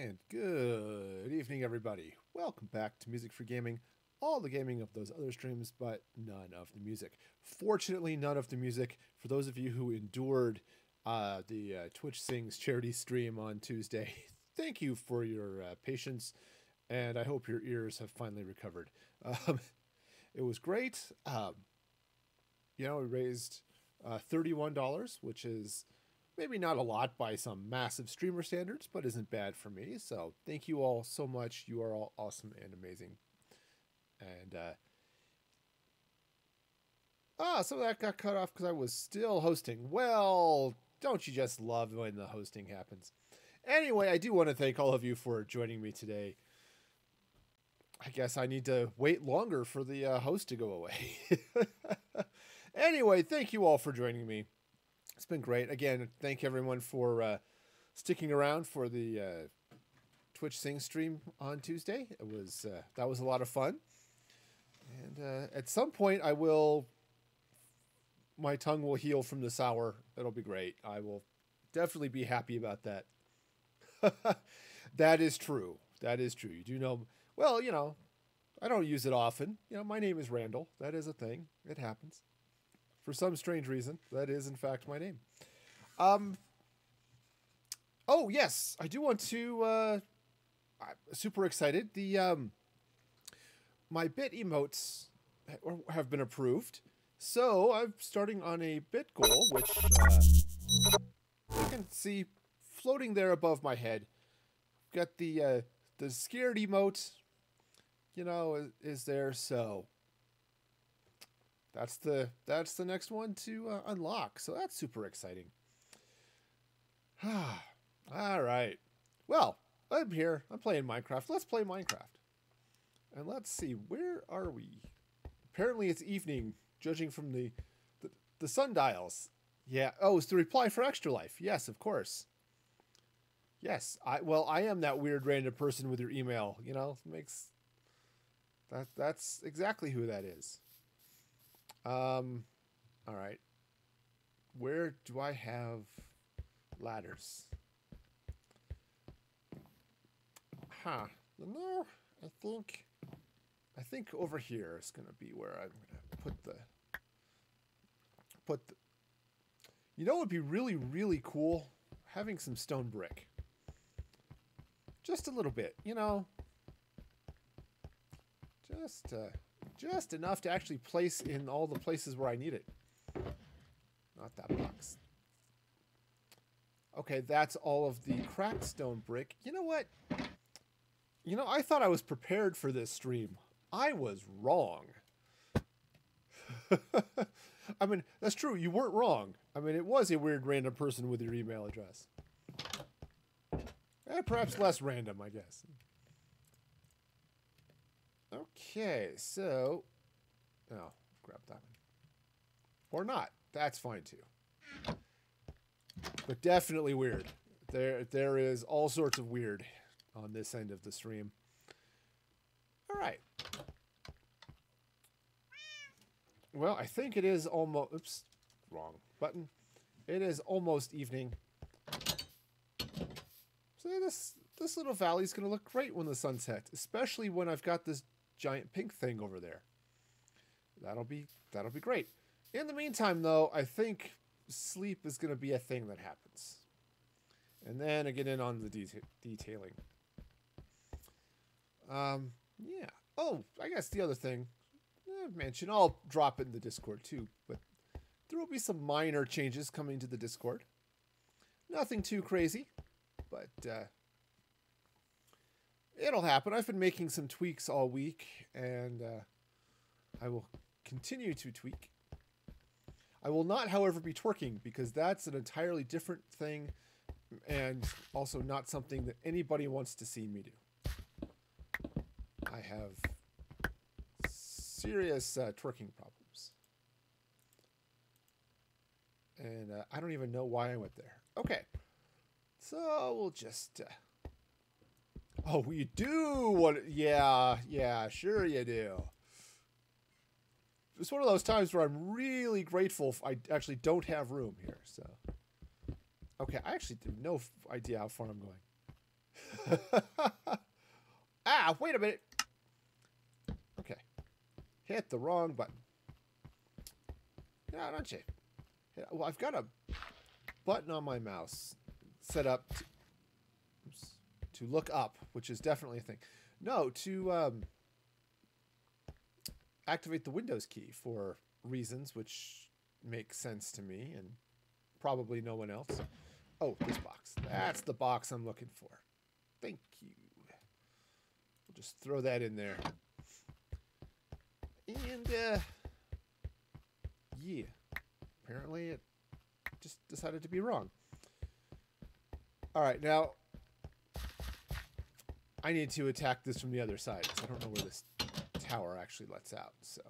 And good evening, everybody. Welcome back to Music for Gaming. All the gaming of those other streams, but none of the music. Fortunately, none of the music. For those of you who endured the Twitch Sings charity stream on Tuesday, thank you for your patience, and I hope your ears have finally recovered. It was great. We raised $31, which is maybe not a lot by some massive streamer standards, but isn't bad for me. So thank you all so much. You are all awesome and amazing. And some of that got cut off because I was still hosting. Well, don't you just love when the hosting happens? Anyway, I do want to thank all of you for joining me today. I guess I need to wait longer for the host to go away. Anyway, thank you all for joining me. It's been great. Again, thank everyone for sticking around for the Twitch Sing stream on Tuesday. It was that was a lot of fun. And at some point, my tongue will heal from the sour. It'll be great. I will definitely be happy about that. That is true. That is true. You do know. Well, I don't use it often. My name is Randall. That is a thing. It happens. For some strange reason, that is in fact my name. Oh yes, I do want to. I'm super excited. My bit emotes have been approved, so I'm starting on a bit goal, which you can see floating there above my head. Got the scared emote, is there, so. That's the next one to unlock. So that's super exciting. All right. Well, I'm here. I'm playing Minecraft. Let's play Minecraft. And let's see, where are we? Apparently it's evening, judging from the sundials. Yeah. Oh, it's the reply for Extra Life. Yes, of course. Yes. I am that weird random person with your email. Makes that's exactly who that is. All right. Where do I have ladders? No, I think over here is going to be where I'm going to put the it would be really, really cool having some stone brick. Just a little bit, just enough to actually place in all the places where I need it. Not that box. Okay, that's all of the cracked stone brick. You know what? I thought I was prepared for this stream. I was wrong. I mean, that's true. You weren't wrong. I mean, it was a weird random person with your email address. Perhaps less random, I guess. Okay, so... Oh, grab that one. Or not. That's fine, too. But definitely weird. There is all sorts of weird on this end of the stream. All right. Well, I think it is almost... Oops, wrong button. It is almost evening. So this little valley is going to look great when the sun sets, especially when I've got this giant pink thing over there. That'll be great. In the meantime, though, I think sleep is going to be a thing that happens. And then I get in on the detailing. Yeah. Oh, I guess the other thing I mentioned, I'll drop it in the Discord too, but there will be some minor changes coming to the Discord. Nothing too crazy, but it'll happen. I've been making some tweaks all week, and I will continue to tweak. I will not, however, be twerking, because that's an entirely different thing, and also not something that anybody wants to see me do. I have serious twerking problems. And I don't even know why I went there. Okay. So we'll just... Oh, you do want... Yeah, sure you do. It's one of those times where I'm really grateful I actually don't have room here, so... Okay, I actually have no idea how far I'm Ah, wait a minute. Okay. Hit the wrong button. Yeah, don't you? Well, I've got a button on my mouse set up to look up, which is definitely a thing. No, to activate the Windows key for reasons which make sense to me and probably no one else. Oh, this box. That's the box I'm looking for. Thank you. We'll just throw that in there. And, yeah. Apparently it just decided to be wrong. Alright, now I need to attack this from the other side, because I don't know where this tower actually lets out, so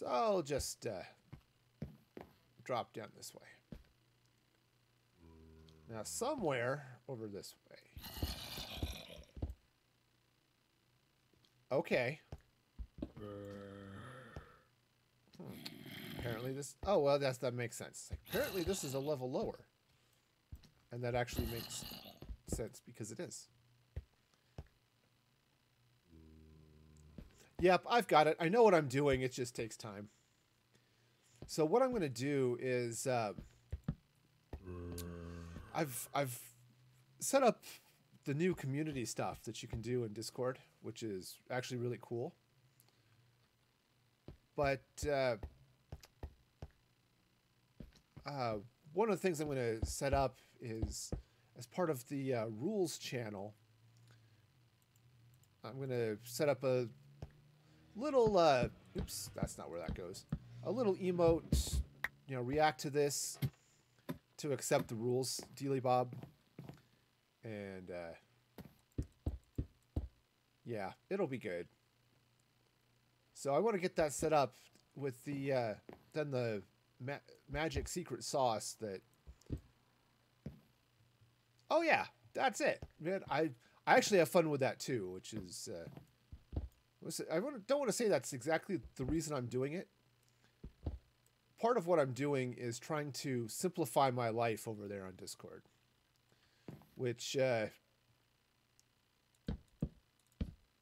I'll just drop down this way. Now somewhere over this way. Okay. Apparently this... Oh, well, that makes sense. Like, apparently this is a level lower. And that actually makes sense because it is. Yep, I've got it. I know what I'm doing. It just takes time. So what I'm going to do is... I've set up the new community stuff that you can do in Discord, which is actually really cool. But one of the things I'm going to set up is, as part of the rules channel, I'm going to set up a little, oops, that's not where that goes. A little emote, you know, react to this to accept the rules, Dealy Bob. And, yeah, it'll be good. So I want to get that set up with the, then the magic secret sauce that... Oh, yeah, that's it. Man, I actually have fun with that, too, which is... don't want to say that's exactly the reason I'm doing it. Part of what I'm doing is trying to simplify my life over there on Discord. Which, you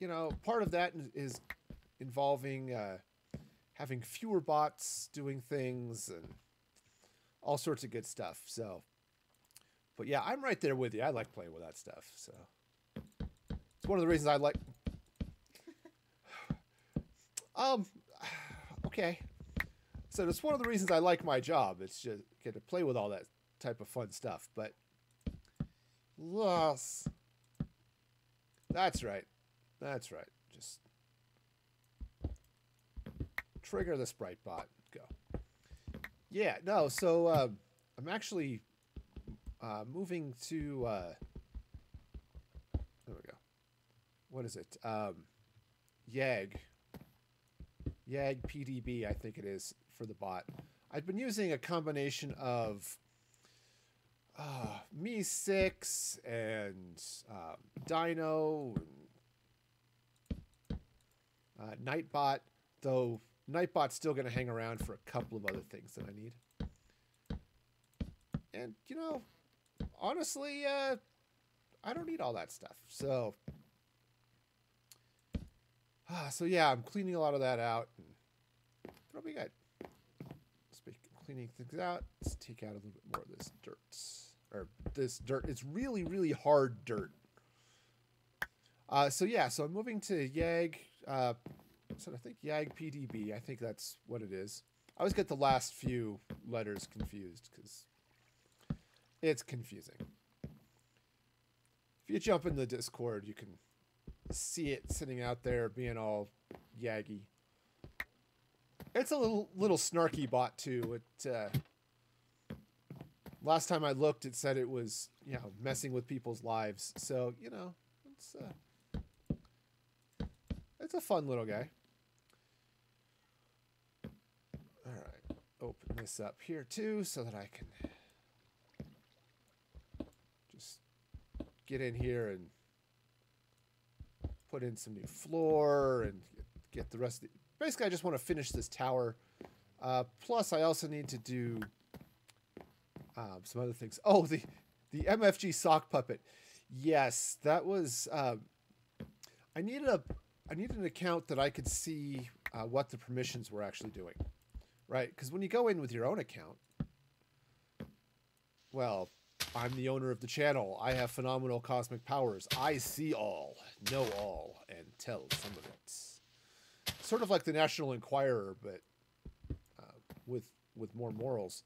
know, part of that is involving having fewer bots doing things and all sorts of good stuff. So, but yeah, I'm right there with you. I like playing with that stuff. So it's one of the reasons I like... Okay. So it's one of the reasons I like my job. It's just get to play with all that type of fun stuff. But yes, that's right. That's right. Just trigger the sprite bot. Go. Yeah. No. So I'm actually moving to. There we go. What is it? YAG. YAG PDB, I think it is, for the bot. I've been using a combination of Me6 and Dino and Nightbot, though Nightbot's still going to hang around for a couple of other things that I need. And, you know, honestly, I don't need all that stuff. So, yeah, I'm cleaning a lot of that out. And it'll be good. Speaking of cleaning things out, let's take out a little bit more of this dirt. Or this dirt. It's really, really hard dirt. So yeah, so I'm moving to YAG. So I think YAG PDB. I think that's what it is. I always get the last few letters confused because it's confusing. If you jump in the Discord, you can see it sitting out there being all yaggy. It's a little snarky bot too. It last time I looked, it said it was, you know, messing with people's lives. So, you know, it's a fun little guy. All right, open this up here too so that I can just get in here and put in some new floor and get the rest of the... Basically, I just want to finish this tower. Plus, I also need to do some other things. Oh, The MFG sock puppet. Yes, that was. I needed an account that I could see what the permissions were actually doing, right? Because when you go in with your own account, well, I'm the owner of the channel. I have phenomenal cosmic powers. I see all, know all, and tell some of it. Sort of like the National Enquirer, but with more morals.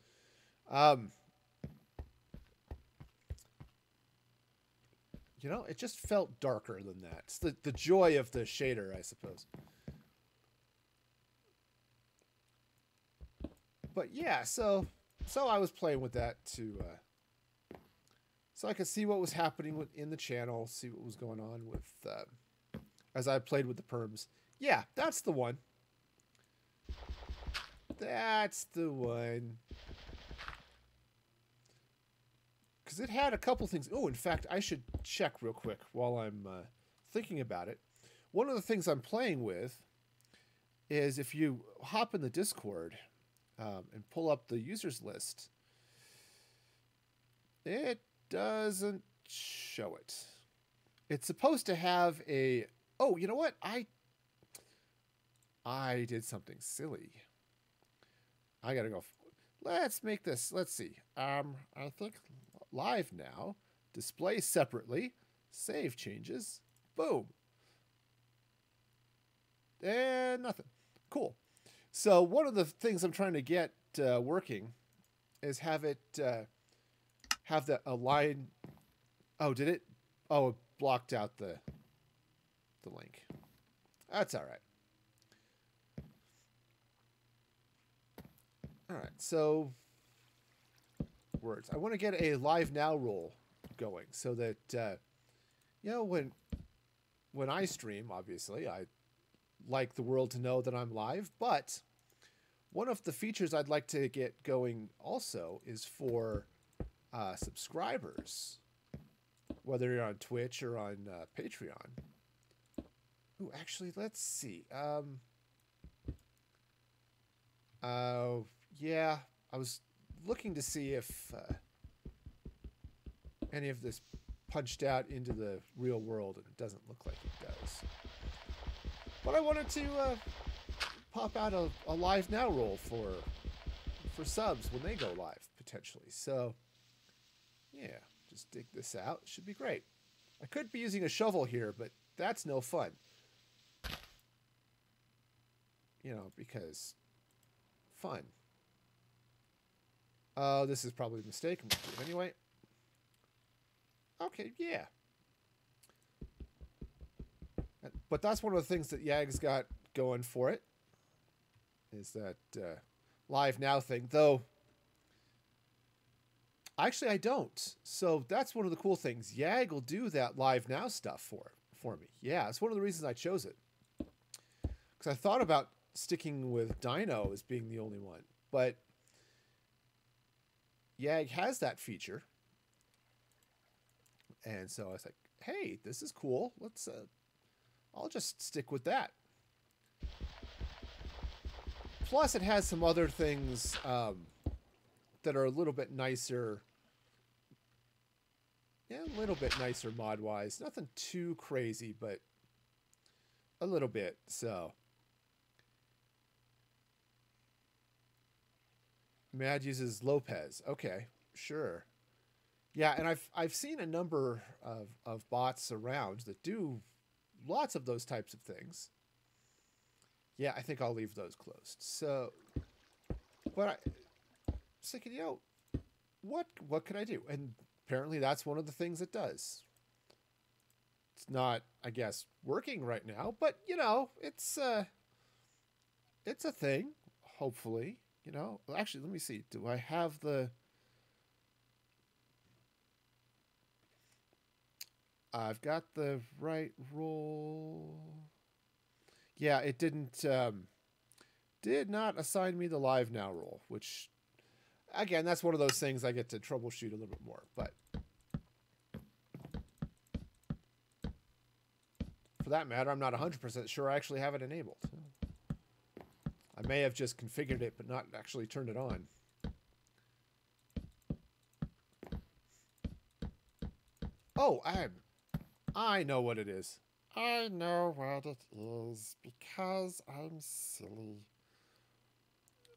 You know, it just felt darker than that. It's the joy of the shader, I suppose. But yeah, so I was playing with that to so I could see what was happening in the channel, see what was going on with as I played with the perms. Yeah, that's the one. That's the one. Because it had a couple things. Oh, in fact, I should check real quick while I'm thinking about it. One of the things I'm playing with is if you hop in the Discord and pull up the users list, it doesn't show it. It's supposed to have a... Oh, you know what? I did something silly. I gotta go. Let's make this. Let's see. I think live now. Display separately. Save changes. Boom. And nothing. Cool. So one of the things I'm trying to get working is have it have the a line. Oh, did it? Oh, it blocked out the link. That's all right. All right, so words. I want to get a live now rule going so that you know, when I stream, obviously, I like the world to know that I'm live. But one of the features I'd like to get going also is for subscribers, whether you're on Twitch or on Patreon. Ooh, actually, let's see. Yeah, I was looking to see if any of this punched out into the real world, and it doesn't look like it does. But I wanted to pop out a live now roll for subs when they go live, potentially. So, yeah, just dig this out. It should be great. I could be using a shovel here, but that's no fun. You know, because fun. Oh, this is probably a mistake. I'm gonna do it anyway. Okay, yeah. But that's one of the things that Yag's got going for it, is that live now thing. Though, actually, I don't. So that's one of the cool things. Yag will do that live now stuff for me. Yeah, it's one of the reasons I chose it. Because I thought about sticking with Dino as being the only one, but Yag has that feature, and so I was like, "Hey, this is cool. Let's. I'll just stick with that." Plus, it has some other things that are a little bit nicer. Yeah, a little bit nicer mod-wise. Nothing too crazy, but a little bit. So. Mad uses Lopez. Okay, sure. Yeah, and I've seen a number of bots around that do lots of those types of things. Yeah, I think I'll leave those closed. So, but I was thinking, you know, what can I do? And apparently that's one of the things it does. It's not, I guess, working right now, but you know, it's a thing. Hopefully. You know, actually, let me see. Do I have the... I've got the right roll. Yeah, it didn't... did not assign me the live now roll, which, again, that's one of those things I get to troubleshoot a little bit more. But for that matter, I'm not 100% sure I actually have it enabled. I may have just configured it, but not actually turned it on. Oh, I know what it is. I know what it is because I'm silly.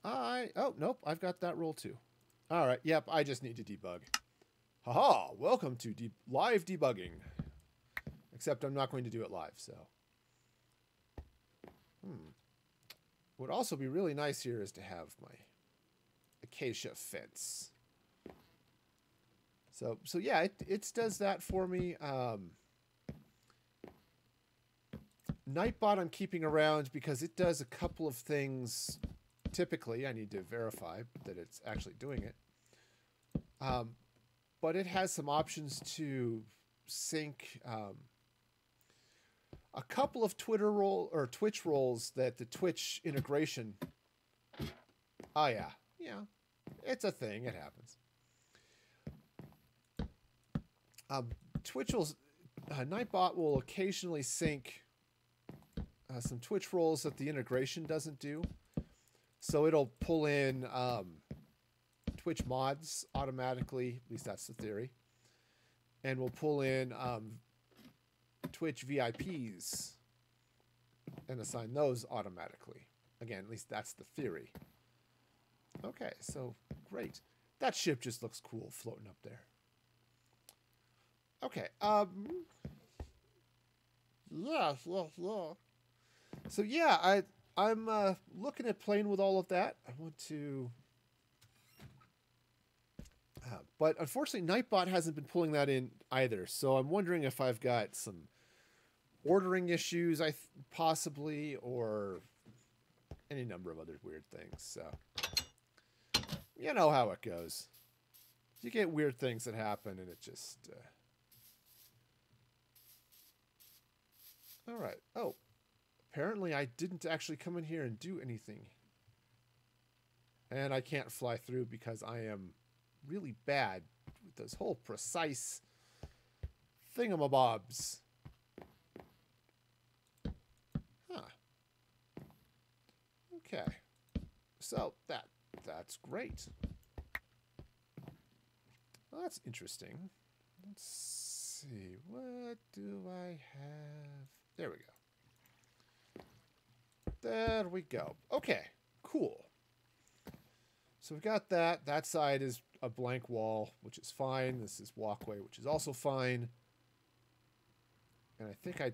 Oh, nope, I've got that roll too. All right, yep, I just need to debug. Haha, welcome to live debugging. Except I'm not going to do it live, so. What would also be really nice here is to have my acacia fence. So yeah, it does that for me. Nightbot I'm keeping around because it does a couple of things. Typically, I need to verify that it's actually doing it. But it has some options to sync a couple of Twitch roles that the Twitch integration. Oh yeah, it's a thing. It happens. Nightbot will occasionally sync some Twitch roles that the integration doesn't do. So it'll pull in Twitch mods automatically. At least that's the theory. And we'll pull in Twitch VIPs and assign those automatically. Again, at least that's the theory. Okay, so great. That ship just looks cool floating up there. Okay, Yeah. so yeah, I'm looking at playing with all of that. I want to... but unfortunately, Nightbot hasn't been pulling that in either. So I'm wondering if I've got some ordering issues, possibly, or any number of other weird things. So you know how it goes. You get weird things that happen, and it just... All right. Oh, apparently I didn't actually come in here and do anything. And I can't fly through because I am really bad with this whole precise thingamabobs. Huh. Okay. So that's great. Well, that's interesting. Let's see. What do I have? There we go. There we go. Okay. Cool. So we've got that. That side is a blank wall, which is fine. This is walkway, which is also fine. And I think I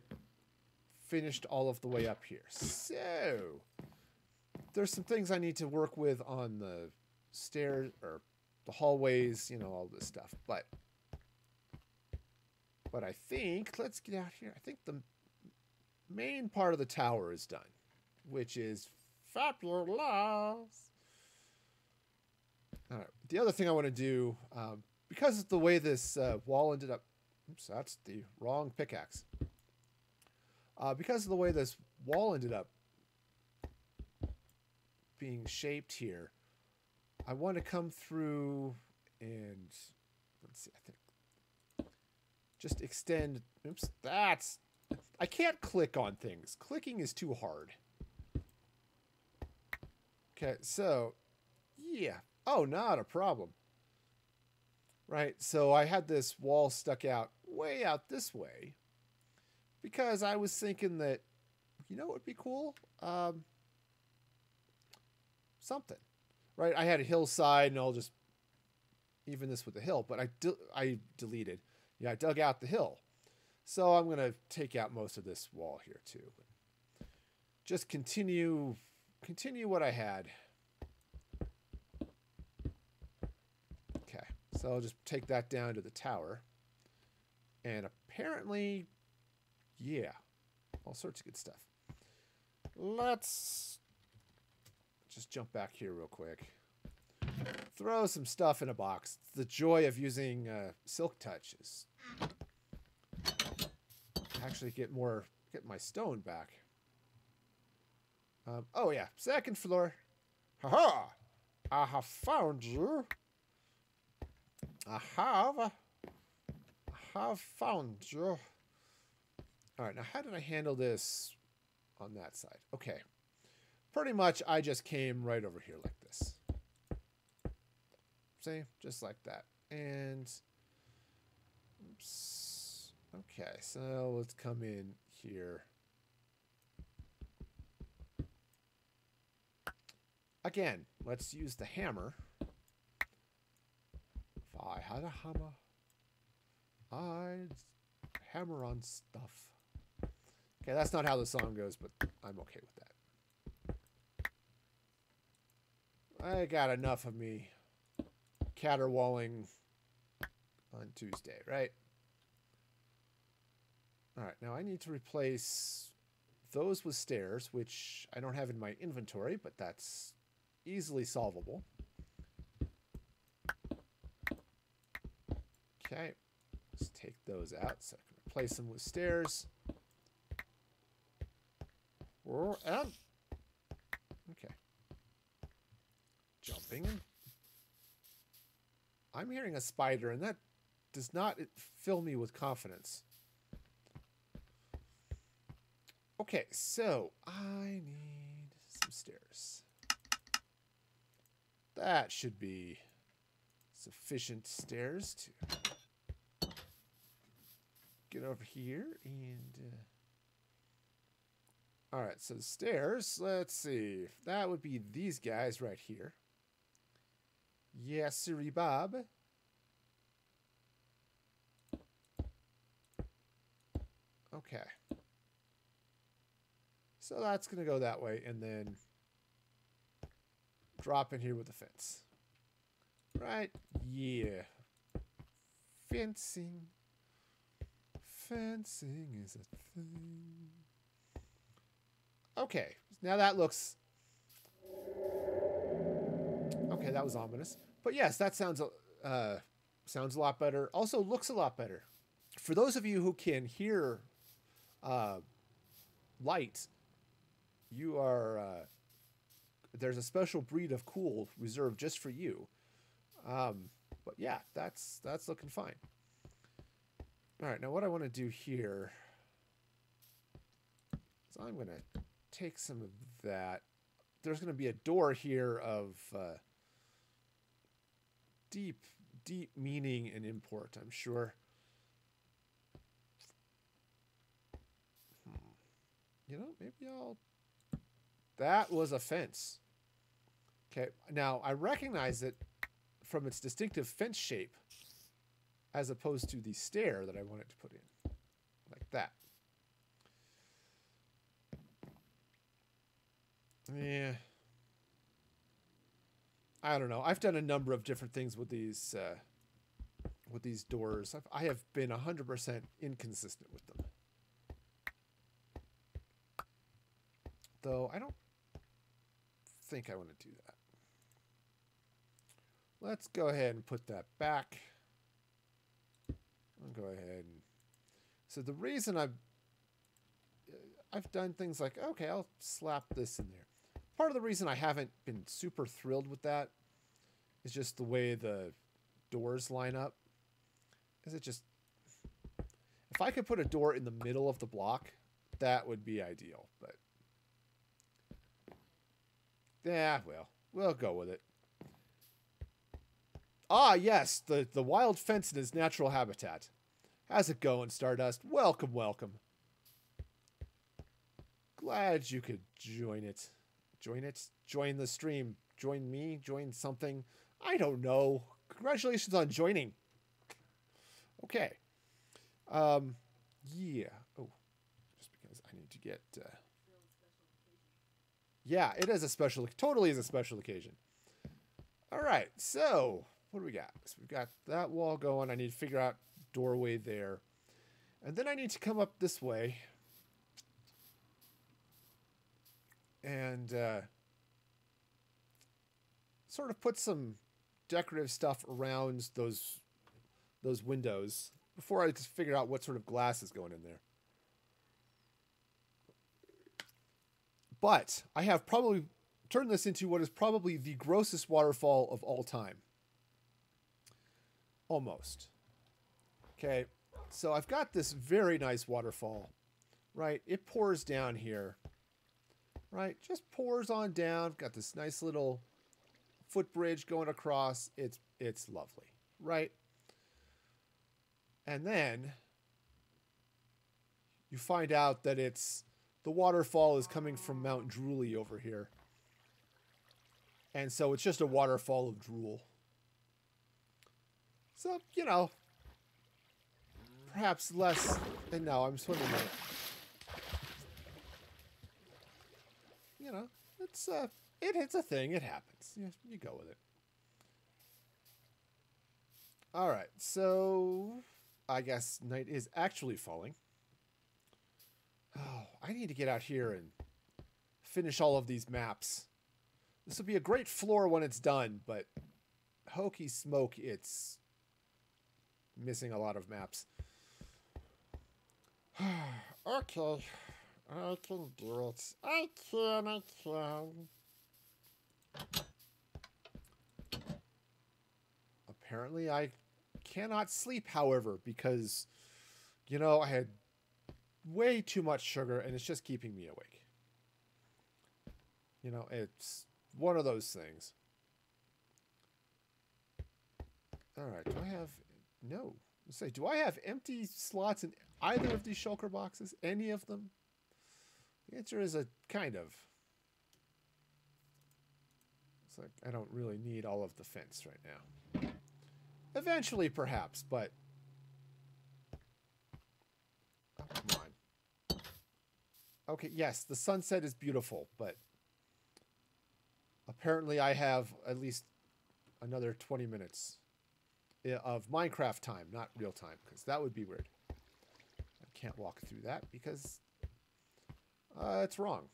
finished all of the way up here. So there's some things I need to work with on the stairs or the hallways, you know, all this stuff. But I think, let's get out here. I think the main part of the tower is done, which is fabulous. All right. The other thing I want to do, because of the way this wall ended up... Oops, that's the wrong pickaxe. Because of the way this wall ended up being shaped here, I want to come through and... Let's see, I think... Just extend... Oops, that's... I can't click on things. Clicking is too hard. Okay, so... Yeah. Oh, not a problem. Right, so I had this wall stuck out way out this way because I was thinking that, you know what would be cool? Something. Right, I had a hillside, and I'll just even this with the hill, but I deleted. Yeah, I dug out the hill. So I'm going to take out most of this wall here too. Just continue what I had. So I'll just take that down to the tower. And apparently, yeah, all sorts of good stuff. Let's just jump back here real quick. Throw some stuff in a box. The joy of using Silk Touch is actually get my stone back. Oh yeah, second floor. Haha! I have found you. I have found you. All right, now how did I handle this on that side? Okay. Pretty much I just came right over here like this. See? Just like that. And oops. Okay, so let's come in here. Again, let's use the hammer. If I had a hammer, I'd hammer on stuff. Okay, that's not how the song goes, but I'm okay with that. I got enough of me caterwauling on Tuesday, right? All right, now I need to replace those with stairs, which I don't have in my inventory, but that's easily solvable. Okay, let's take those out so I can replace them with stairs. And okay, jumping. I'm hearing a spider, and that does not fill me with confidence. Okay, so I need some stairs. That should be sufficient stairs to get over here and... All right, so the stairs, let's see. That would be these guys right here. Yes, sirree, Bob. Okay. So that's going to go that way and then drop in here with the fence. Right? Yeah. Fencing. Fencing is a thing. Okay. Now that looks... Okay, that was ominous. But yes, that sounds a lot better. Also looks a lot better. For those of you who can hear light, you are... there's a special breed of cool reserved just for you. But yeah, that's looking fine. All right, now what I want to do here is I'm going to take some of that. There's going to be a door here of deep meaning and import, I'm sure. You know, maybe I'll... That was a fence. Okay, now I recognize it from its distinctive fence shape as opposed to the stair that I wanted to put in. Like that. Yeah. I don't know. I've done a number of different things with these doors. I have been 100% inconsistent with them. Though I don't think I want to do that. Let's go ahead and put that back. I'll go ahead and... So the reason I've done things like, okay, I'll slap this in there. Part of the reason I haven't been super thrilled with that is just the way the doors line up. Is it just... If I could put a door in the middle of the block, that would be ideal, but... Yeah, well, we'll go with it. Ah, yes, the wild fence in its natural habitat. How's it going, Stardust? Welcome, welcome. Glad you could join it. Join it? Join the stream. Join me? Join something? I don't know. Congratulations on joining. Okay. Yeah. Oh, just because I need to get... Yeah, it is a special... Totally is a special occasion. All right, so... What do we got? So we've got that wall going. I need to figure out doorway there. And then I need to come up this way. And sort of put some decorative stuff around those windows before I just figure out what sort of glass is going in there. But I have probably turned this into what is probably the grossest waterfall of all time. Almost. Okay, so I've got this very nice waterfall, right? It pours down here, right? Just pours on down. Got this nice little footbridge going across. It's lovely, right? And then you find out that the waterfall is coming from Mount Drooly over here. And so it's just a waterfall of drool. So, you know, perhaps less. And no, I'm swimming in it. You know, it's a thing. It happens. You go with it. All right, so I guess night is actually falling. Oh, I need to get out here and finish all of these maps. This will be a great floor when it's done, but hokey smoke, it's missing a lot of maps. Okay, I can do it. I can. Apparently, I cannot sleep, however, because, you know, I had way too much sugar and it's just keeping me awake. You know, it's one of those things. All right, do I have... No. Let's say, do I have empty slots in either of these shulker boxes? Any of them? The answer is a kind of. It's like I don't really need all of the fence right now. Eventually, perhaps, but... Oh, come on. Okay, yes, the sunset is beautiful, but... Apparently I have at least another 20 minutes of Minecraft time, not real time, because that would be weird. I can't walk through that because it's wrong.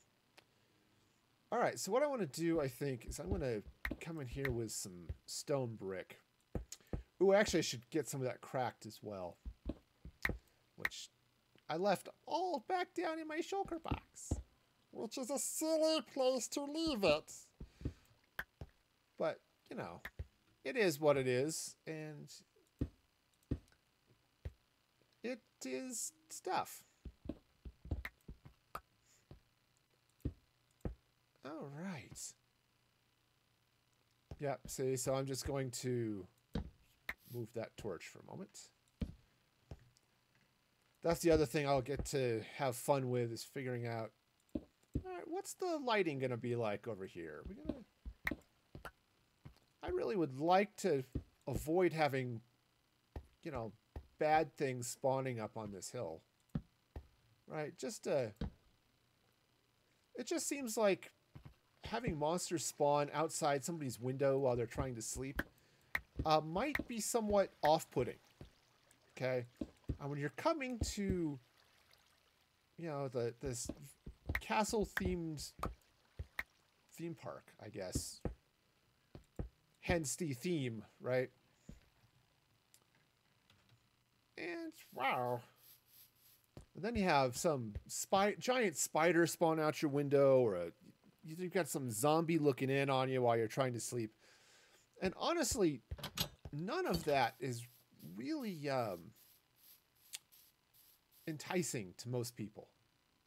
All right, so what I want to do, I think, is I'm going to come in here with some stone brick. Ooh, actually, I should get some of that cracked as well, which I left all back down in my shulker box. Which is a silly place to leave it. But, you know, it is what it is, and it is stuff. All right. Yep, see, so I'm just going to move that torch for a moment. That's the other thing I'll get to have fun with, is figuring out, all right, what's the lighting going to be like over here? We're going to... I really would like to avoid having, you know, bad things spawning up on this hill. Right? It just seems like having monsters spawn outside somebody's window while they're trying to sleep might be somewhat off-putting. Okay? When you're coming to, you know, this castle-themed theme park, I guess. Hence the theme, right? And wow. And then you have some giant spider spawn out your window, or you've got some zombie looking in on you while you're trying to sleep. And honestly, none of that is really enticing to most people.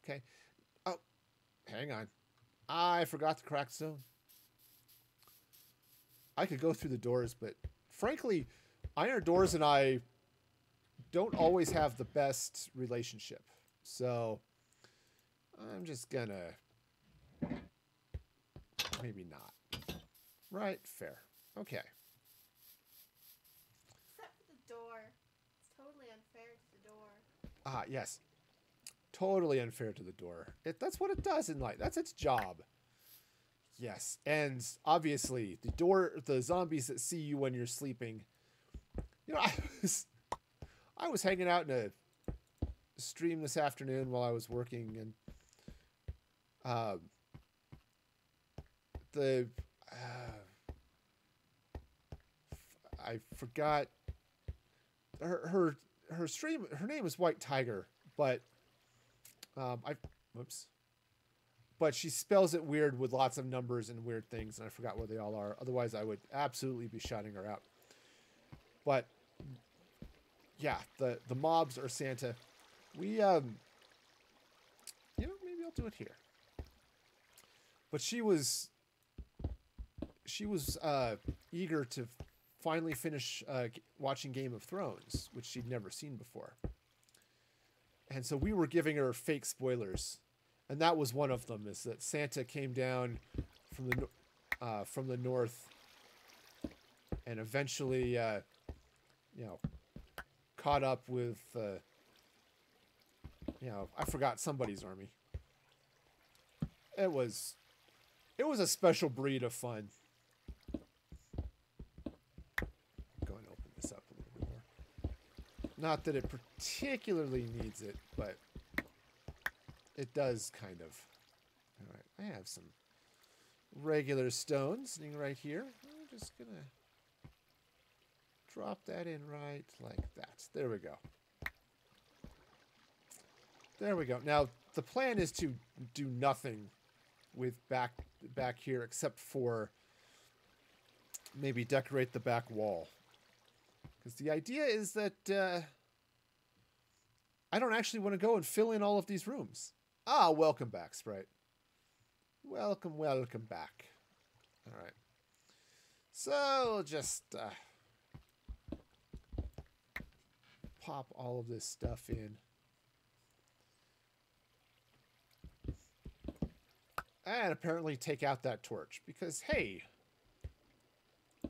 Okay? Oh, hang on. I forgot the cracked stone. I could go through the doors, but frankly, Iron Doors and I don't always have the best relationship. So I'm just gonna... Maybe not. Right, fair. Okay. Except for the door. It's totally unfair to the door. Ah, yes. Totally unfair to the door. That's what it does in life. That's its job. Yes, and obviously the zombies that see you when you're sleeping. You know, I was hanging out in a stream this afternoon while I was working, and I forgot her stream. Her name is White Tiger, but whoops. But she spells it weird with lots of numbers and weird things, and I forgot what they all are. Otherwise, I would absolutely be shouting her out. But yeah, the mobs are Santa. We you know, maybe I'll do it here. But she was eager to finally finish watching Game of Thrones, which she'd never seen before. And so we were giving her fake spoilers. And that was one of them, is that Santa came down from the north and eventually, caught up with, I forgot somebody's army. It was a special breed of fun. Go and open this up a little bit more. Not that it particularly needs it, but it does kind of. All right, I have some regular stone sitting right here. I'm just gonna drop that in right like that. There we go. There we go. Now, the plan is to do nothing with back here except for maybe decorate the back wall. Because the idea is that I don't actually want to go and fill in all of these rooms. Ah, welcome back, Sprite. Welcome back. All right. So, just pop all of this stuff in. And apparently take out that torch. Because, hey,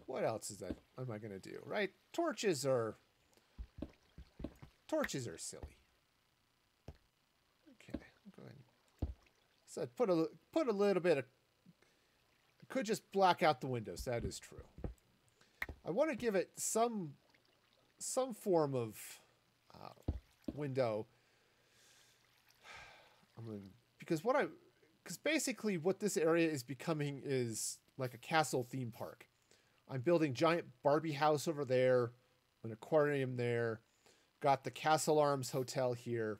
what else am I going to do, right? Torches are silly. Okay, I'll go ahead. So put a little bit of... I could just black out the windows. That is true. I want to give it some form of window. Because basically what this area is becoming is like a castle theme park. I'm building giant Barbie house over there, an aquarium there, got the Castle Arms Hotel here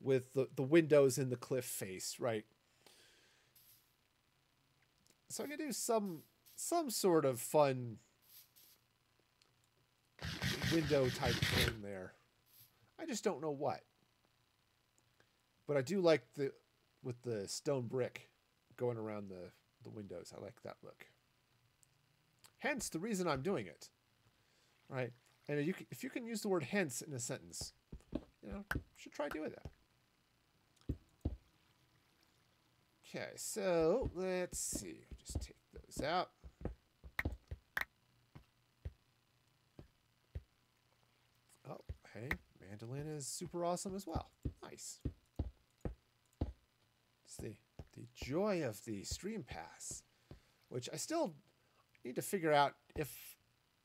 with the windows in the cliff face, right? So I'm gonna do some sort of fun window type thing there. I just don't know what. But I do like with the stone brick going around the windows. I like that look. Hence the reason I'm doing it, right? And if you can use the word hence in a sentence, you should try doing that. Okay, so let's see. Just take those out. Oh, hey, mandolin is super awesome as well. Nice. It's the joy of the stream pass, which I still need to figure out if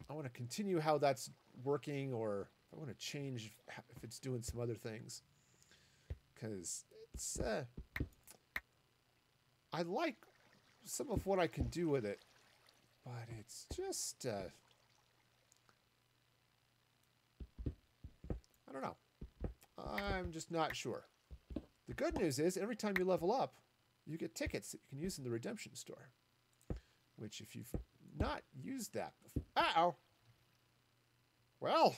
I want to continue how that's working or if I want to change if it's doing some other things. Because it's I like some of what I can do with it, but it's just I don't know. I'm just not sure. The good news is every time you level up, you get tickets that you can use in the redemption store. Which, if you've not used that before... Uh-oh! Well,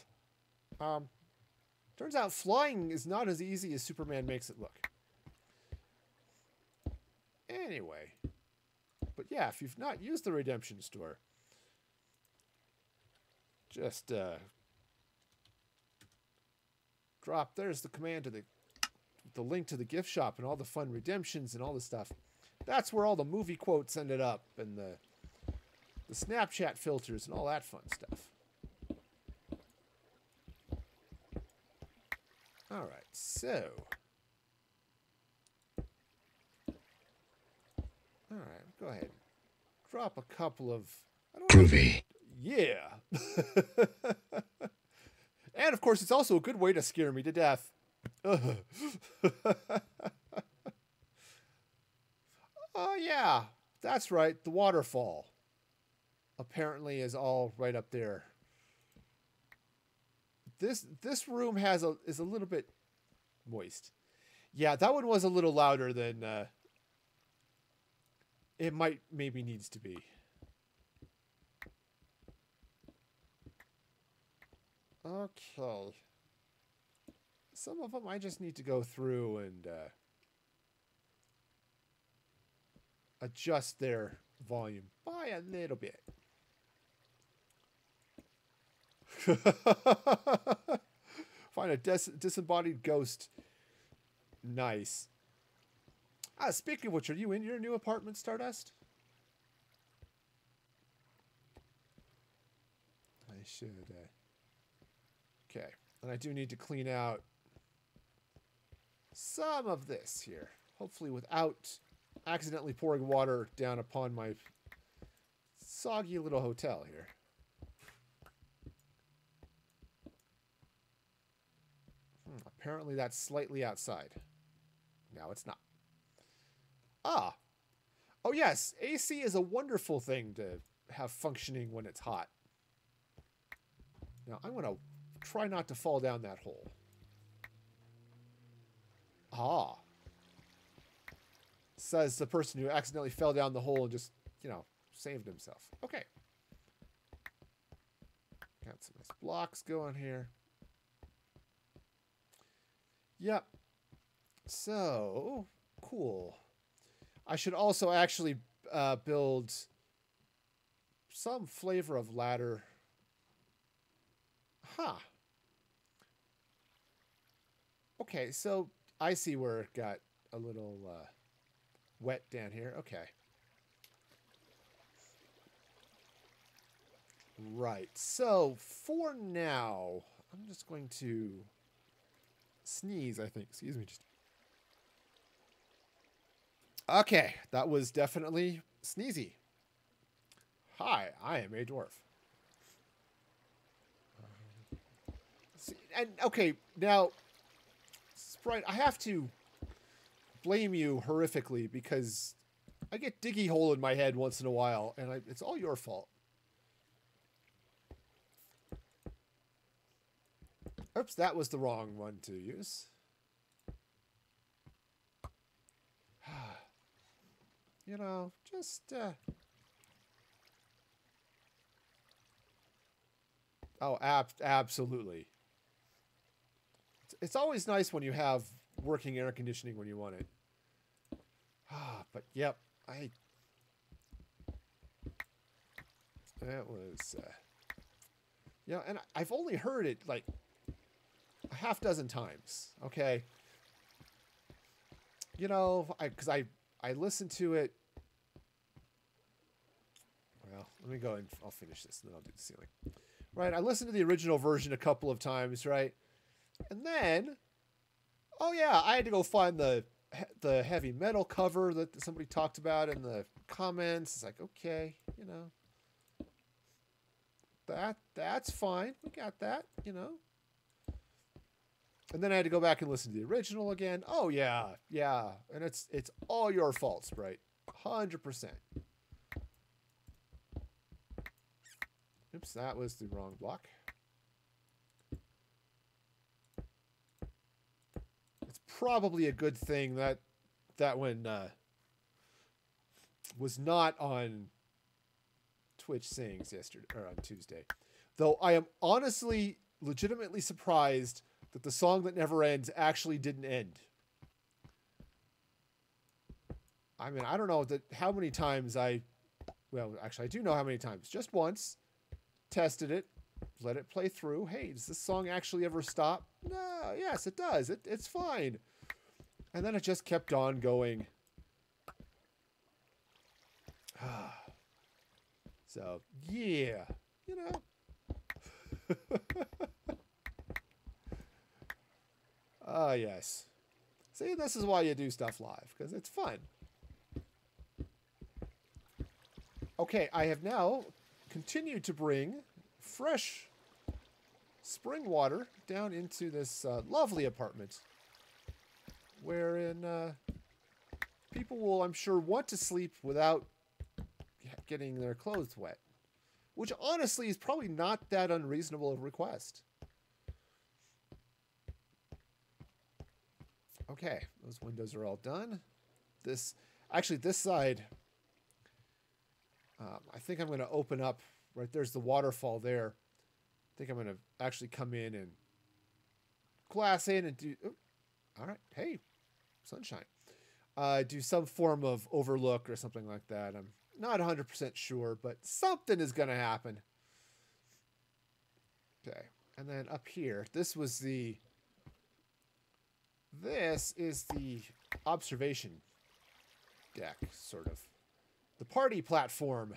turns out flying is not as easy as Superman makes it look. Anyway. But yeah, if you've not used the redemption store, just drop... There's the command to the link to the gift shop and all the fun redemptions and all the stuff. That's where all the movie quotes ended up and the Snapchat filters and all that fun stuff. All right, so. All right, go ahead. Drop a couple of. Groovy. Yeah. And of course, it's also a good way to scare me to death. Oh, yeah. That's right. The waterfall apparently is all right up there. This room is a little bit moist. Yeah, that one was a little louder than it maybe needs to be. Okay. Some of them I just need to go through and adjust their volume by a little bit. Find a disembodied ghost. Nice. Speaking of which, are you in your new apartment, Stardust? I should. Okay. And I do need to clean out some of this here. Hopefully without accidentally pouring water down upon my soggy little hotel here. Apparently that's slightly outside. No, it's not. Ah. Oh, yes. AC is a wonderful thing to have functioning when it's hot. Now, I'm going to try not to fall down that hole. Ah. Says the person who accidentally fell down the hole and just, you know, saved himself. Okay. Got some nice blocks going here. Yep. So, cool. I should also actually build some flavor of ladder. Huh. Okay, so I see where it got a little wet down here. Okay. Right. So, for now, I'm just going to sneeze, I think. Excuse me. Just... Okay, that was definitely sneezy. Hi, I am a dwarf. And, okay, now, Sprite, I have to blame you horrifically because I get diggy hole in my head once in a while, and it's all your fault. Oops, that was the wrong one to use. You know, just... Oh, absolutely. It's always nice when you have working air conditioning when you want it. But, yep, that was... Yeah, and I've only heard it, like, a half dozen times, okay? You know, because I listened to it. Well, let me go and I'll finish this, and then I'll do the ceiling. Right, I listened to the original version a couple of times, right? And then, oh yeah, I had to go find the heavy metal cover that somebody talked about in the comments. It's like, okay, you know, that's fine. We got that, you know. And then I had to go back and listen to the original again. Oh yeah, yeah, and it's all your fault, Sprite, 100%. Oops, that was the wrong block. It's probably a good thing that one was not on Twitch Sings yesterday or on Tuesday. Though I am honestly, legitimately surprised that the song that never ends actually didn't end. I mean, I don't know how many times well, actually, I do know how many times. Just once. Tested it, let it play through. Hey, does this song actually ever stop? No, yes, it does. It's fine. And then it just kept on going. So, yeah, you know. Ah, yes. See, this is why you do stuff live, because it's fun. Okay, I have now continued to bring fresh spring water down into this lovely apartment wherein people will, I'm sure, want to sleep without getting their clothes wet, which honestly is probably not that unreasonable a request. Okay, those windows are all done. This side, I think I'm going to open up, right there's the waterfall there. I think I'm going to actually come in and glass in and do, all right, hey, sunshine. Do some form of overlook or something like that. I'm not 100% sure, but something is going to happen. Okay, and then up here, this was the this is the observation deck, sort of. The party platform.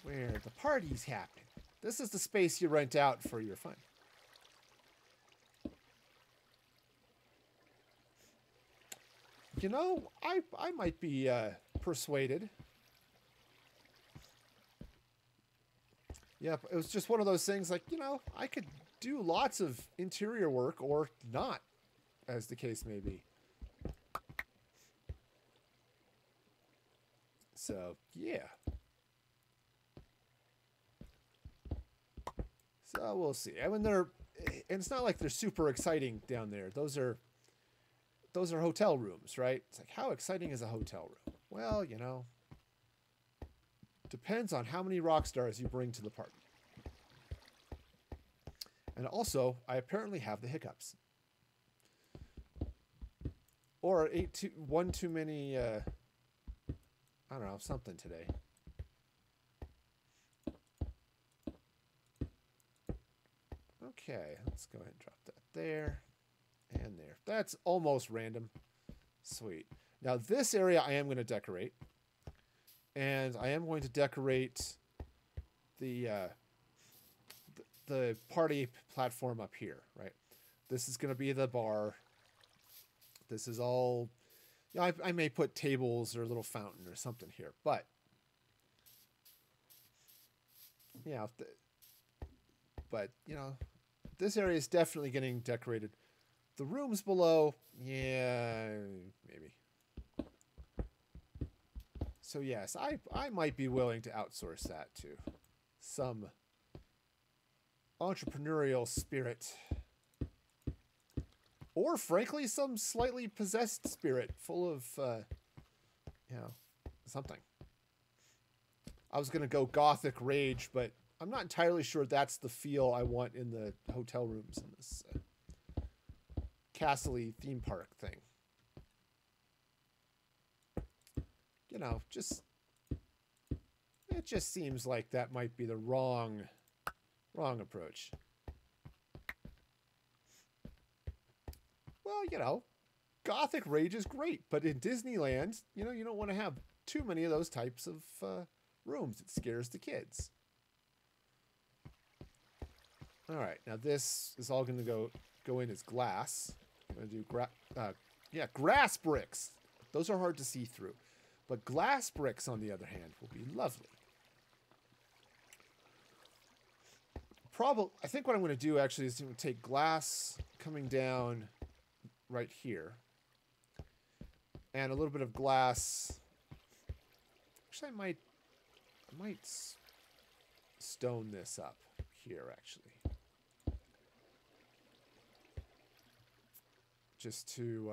Where the party's happening. This is the space you rent out for your fun. You know, I might be persuaded. Yeah, it was just one of those things like, you know, I could do lots of interior work or not, as the case may be. So, yeah. So we'll see. I mean, and it's not like they're super exciting down there. Those are hotel rooms, right? It's like, how exciting is a hotel room? Well, you know, depends on how many rock stars you bring to the party. And also, I apparently have the hiccups. Or one too many, I don't know, something today. Okay, let's go ahead and drop that there and there. That's almost random. Sweet. Now this area I am going to decorate. And I am going to decorate the party platform up here, right? This is going to be the bar. This is all... You know, I may put tables or a little fountain or something here, but... Yeah, but, you know, this area is definitely getting decorated. The rooms below, yeah, maybe. So yes, I might be willing to outsource that to some entrepreneurial spirit. Or frankly, some slightly possessed spirit full of, you know, something. I was going to go gothic rage, but I'm not entirely sure that's the feel I want in the hotel rooms in this castle-y theme park thing. You know, it just seems like that might be the wrong approach. Well, you know, gothic rage is great, but in Disneyland, you know, you don't want to have too many of those types of rooms. It scares the kids. All right, now this is all going to go in as glass. I'm going to do grass bricks. Those are hard to see through. But glass bricks, on the other hand, will be lovely. I think what I'm going to do, actually, is to take glass coming down right here. And a little bit of glass. Actually, I might stone this up here, actually. Just to...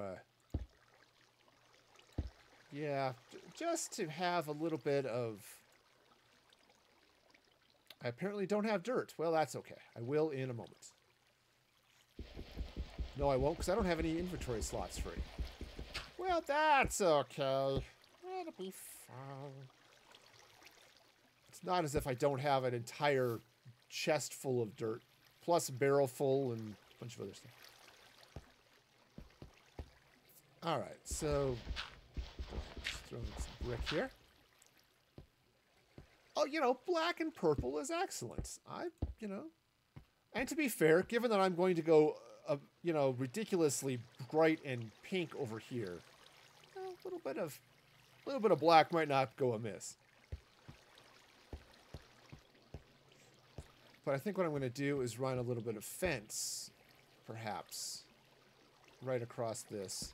yeah, just to have a little bit of... I apparently don't have dirt. Well, that's okay. I will in a moment. No, I won't, because I don't have any inventory slots free. Well, that's okay. It'll be fine. It's not as if I don't have an entire chest full of dirt, plus a barrel full and a bunch of other stuff. All right, so... Just throw in some brick here. Oh, you know, black and purple is excellent. You know. And to be fair, given that I'm going to go, you know, ridiculously bright and pink over here, a little bit of black might not go amiss. But I think what I'm going to do is run a little bit of fence, perhaps, right across this.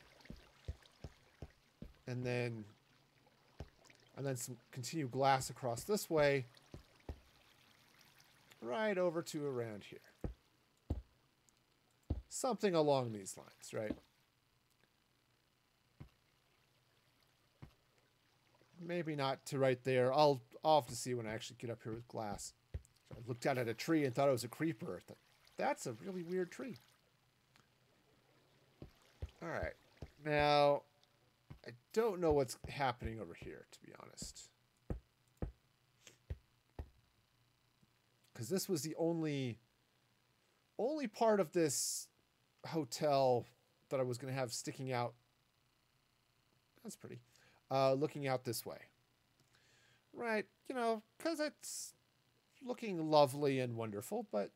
And then some continue glass across this way, right over to around here. Something along these lines, right? Maybe not to right there. I'll have to see when I actually get up here with glass. So I looked out at a tree and thought it was a creeper. I thought, that's a really weird tree. All right. Now... I don't know what's happening over here, to be honest. Because this was the only only part of this hotel that I was going to have sticking out. That's pretty. Looking out this way. Right, you know, because it's looking lovely and wonderful, but,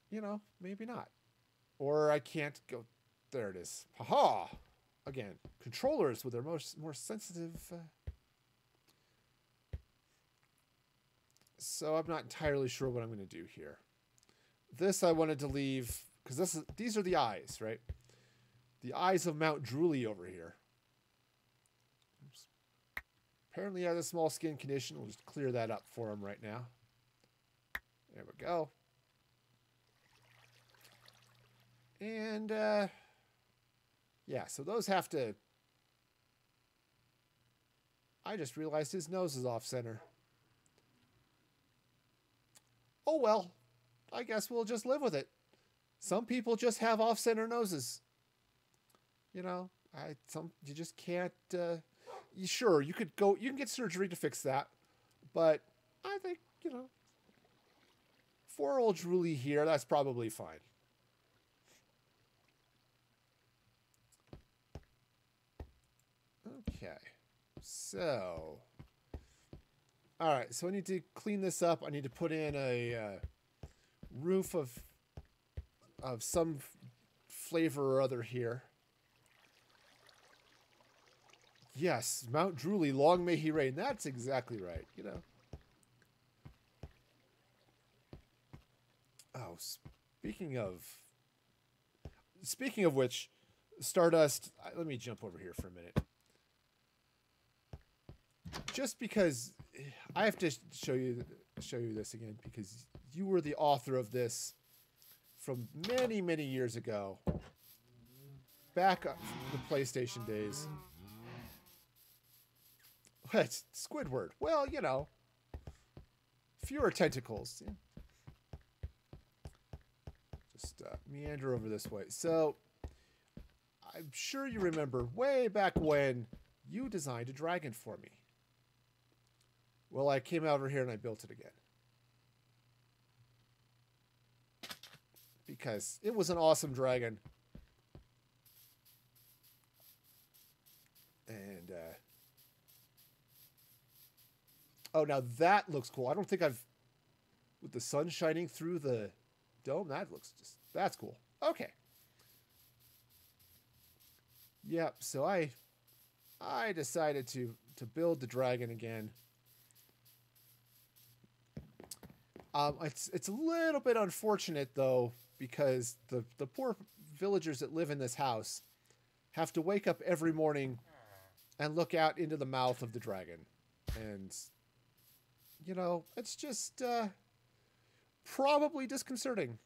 you know, maybe not. Or I can't go. There it is. Haha! Again, controllers with their more sensitive. So I'm not entirely sure what I'm going to do here. This I wanted to leave because these are the eyes, right? The eyes of Mount Drooly over here. Oops. Apparently he has a small skin condition. We'll just clear that up for him right now. There we go. And, yeah, so those have to... I just realized his nose is off center. Oh, well, I guess we'll just live with it. Some people just have off-center noses. You know, you just can't, sure, you can get surgery to fix that. But I think, you know, for old Drooly here, that's probably fine. Okay, so, all right, so I need to clean this up. I need to put in a roof of some flavor or other here. Yes, Mount Drooly, long may he reign. That's exactly right, you know. Oh, speaking of which, Stardust, let me jump over here for a minute. Just because I have to show you this again because you were the author of this from many, many years ago. Back up the PlayStation days. What? Squidward. Well, you know, fewer tentacles. Yeah. Just meander over this way. So, I'm sure you remember way back when you designed a dragon for me. Well, I came over here and I built it again. Because it was an awesome dragon. And, oh, now that looks cool. I don't think with the sun shining through the dome, that's cool. Okay. Yep, so I decided to build the dragon again. It's a little bit unfortunate, though, because the poor villagers that live in this house have to wake up every morning and look out into the mouth of the dragon. And, you know, it's just probably disconcerting.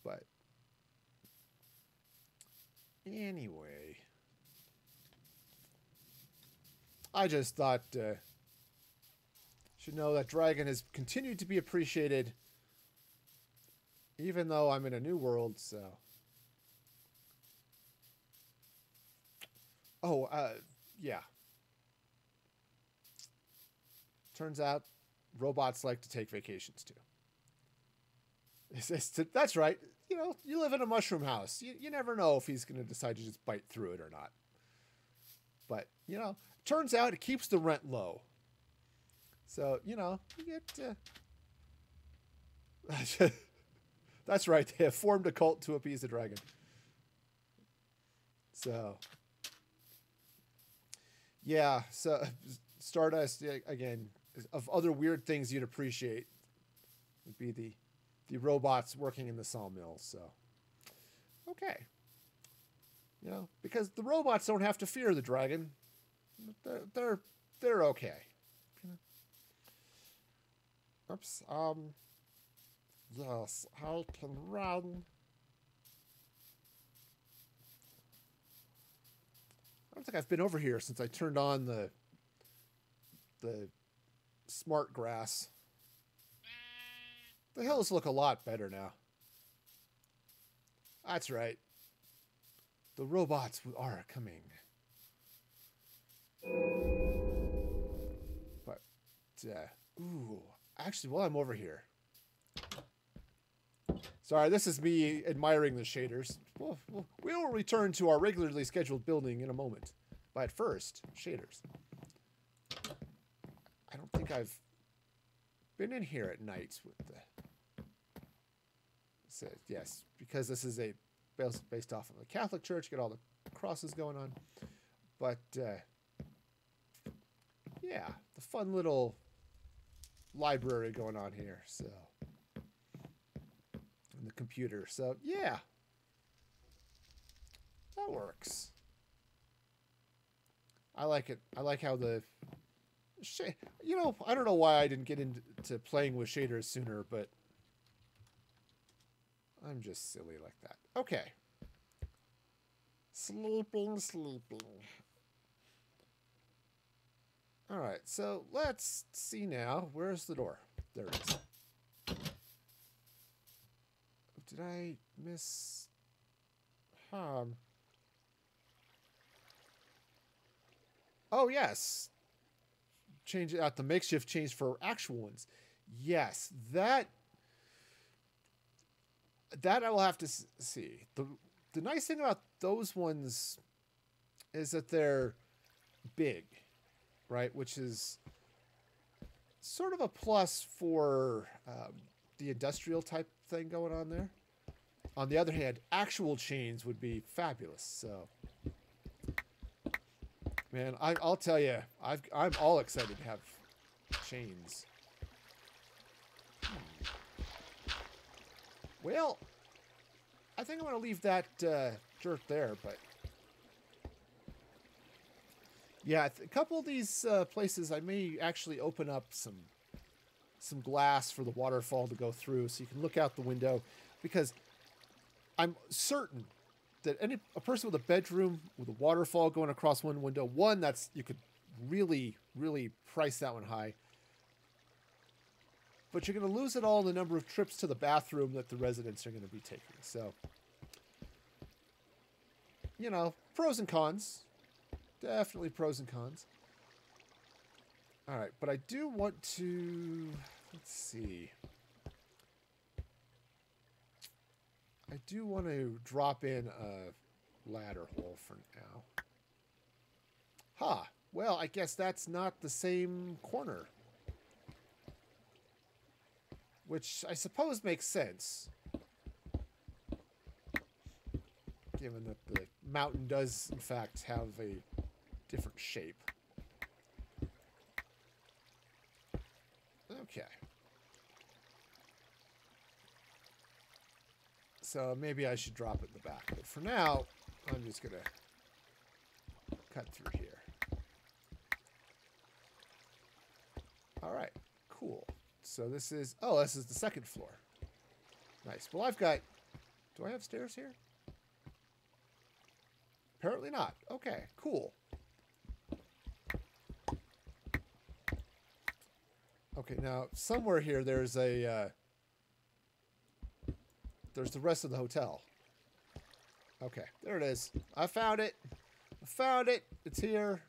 But anyway, I just thought... should know that dragon has continued to be appreciated even though I'm in a new world, so. Oh, yeah. Turns out robots like to take vacations too. That's right. You know, you live in a mushroom house. You never know if he's going to decide to just bite through it or not. But, you know, turns out it keeps the rent low. So, you know, you get... That's right. They have formed a cult to appease the dragon. So... Yeah, so Stardust, again, of other weird things you'd appreciate would be the robots working in the sawmill, so... Okay. You know, because the robots don't have to fear the dragon. They're okay. Oops, yes, I can run. I don't think I've been over here since I turned on the smart grass. The hills look a lot better now. That's right. The robots are coming. But, ooh. Actually, while I'm over here. Sorry, this is me admiring the shaders. We will return to our regularly scheduled building in a moment. But first, shaders. I don't think I've been in here at night with the... So, yes, because this is a based off of the Catholic Church, get all the crosses going on. But, yeah, the fun little library going on here, so... And the computer, so, yeah. That works. I like it. I like how the... You know, I don't know why I didn't get into playing with shaders sooner, but... I'm just silly like that. Okay. Sleeping, sleeping. Alright, so let's see now. Where's the door? There it is. Did I miss... Oh, yes. Change it out. The makeshift change for actual ones. Yes, that I will have to see. The nice thing about those ones is that they're big, right? Which is sort of a plus for the industrial type thing going on there. On the other hand, actual chains would be fabulous. So, man, I'll tell you, I'm all excited to have chains. Well, I think I'm going to leave that dirt there, but... Yeah, a couple of these places I may actually open up some glass for the waterfall to go through so you can look out the window, because I'm certain that a person with a bedroom with a waterfall going across one window, that's you could really, really price that one high. But you're going to lose it all in the number of trips to the bathroom that the residents are going to be taking. So, you know, pros and cons. Definitely pros and cons. All right, but I do want to... Let's see. I do want to drop in a ladder hole for now. Huh. Well, I guess that's not the same corner. Which I suppose makes sense. Given that the mountain does, in fact, have a different shape. Okay. So maybe I should drop it in the back. But for now, I'm just going to cut through here. All right. Cool. So this is... Oh, this is the second floor. Nice. Well, I've got... Do I have stairs here? Apparently not. Okay. Cool. Okay, now, somewhere here there's a... there's the rest of the hotel. Okay, there it is. I found it. I found it. It's here.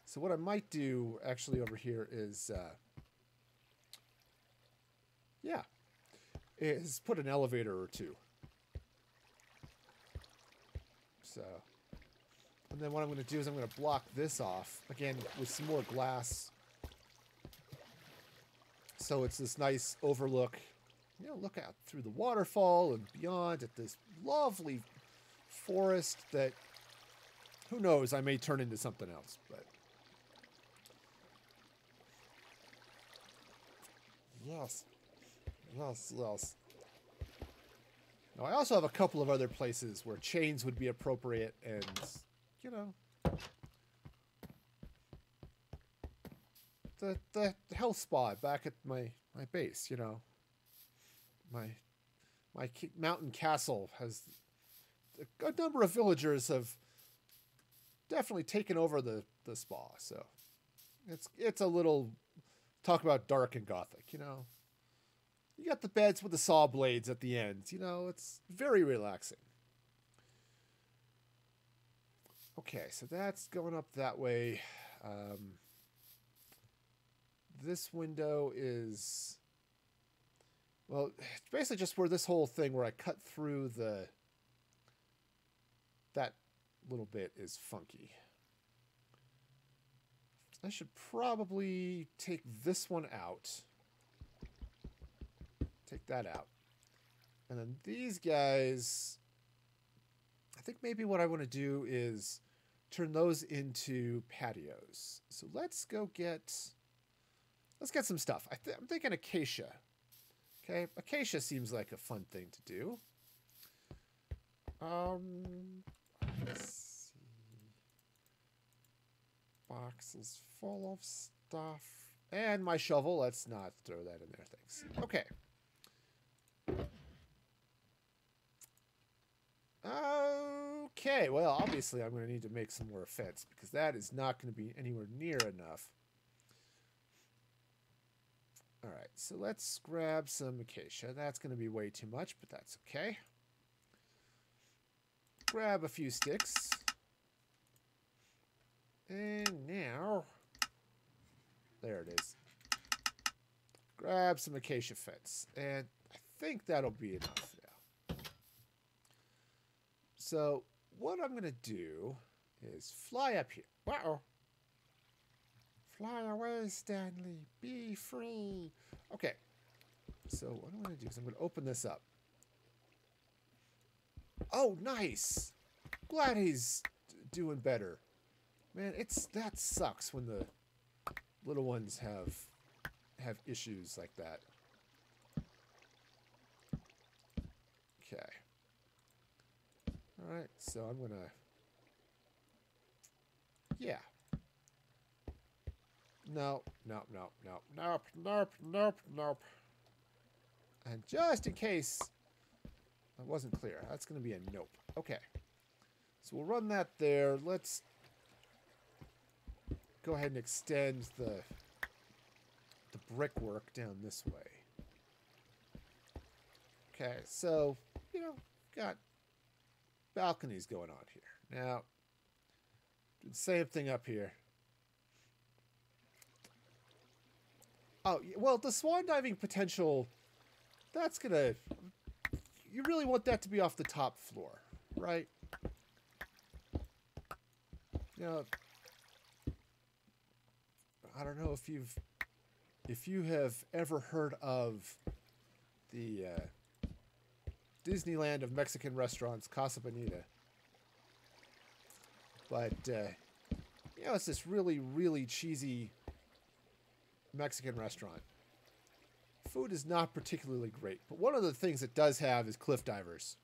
So what I might do actually over here is, yeah, is put an elevator or two. So, and then what I'm going to do is I'm going to block this off, again, with some more glass. So it's this nice overlook, you know, look out through the waterfall and beyond at this lovely forest that, who knows, I may turn into something else, but. Yes. Yes, yes. Now, I also have a couple of other places where chains would be appropriate and, you know, the health spa back at my base, you know. My mountain castle has a number of villagers have definitely taken over the spa, so it's a little, talk about dark and gothic, you know. You got the beds with the saw blades at the end, you know, it's very relaxing. Okay, so that's going up that way. this window is, well, it's basically just where this whole thing where I cut through that little bit is funky. I should probably take this one out. Take that out. And then these guys, I think maybe what I want to do is turn those into patios. So let's get some stuff. I'm thinking acacia. Okay, acacia seems like a fun thing to do. Let's see. Boxes full of stuff. And my shovel. Let's not throw that in there. Thanks. Okay. Okay, well, obviously I'm going to need to make some more fence because that is not going to be anywhere near enough. All right, so let's grab some acacia. That's going to be way too much, but that's okay. Grab a few sticks. And now, there it is. Grab some acacia fence. And I think that'll be enough. So what I'm going to do is fly up here. Wow. Fly away, Stanley. Be free. Okay. So what I'm going to do is I'm going to open this up. Oh, nice. Glad he's doing better. Man, that sucks when the little ones have issues like that. Okay. All right, so I'm gonna, yeah. No. Nope. And just in case I wasn't clear, that's gonna be a nope. Okay. So we'll run that there. Let's go ahead and extend the brickwork down this way. Okay, so, got balconies going on here. Now, do the same thing up here. Oh, well, the swan diving potential, that's gonna, you really want that to be off the top floor, right? I don't know if you have ever heard of the Disneyland of Mexican restaurants, Casa Bonita. But, it's this really, really cheesy Mexican restaurant. Food is not particularly great, but one of the things it does have is cliff divers.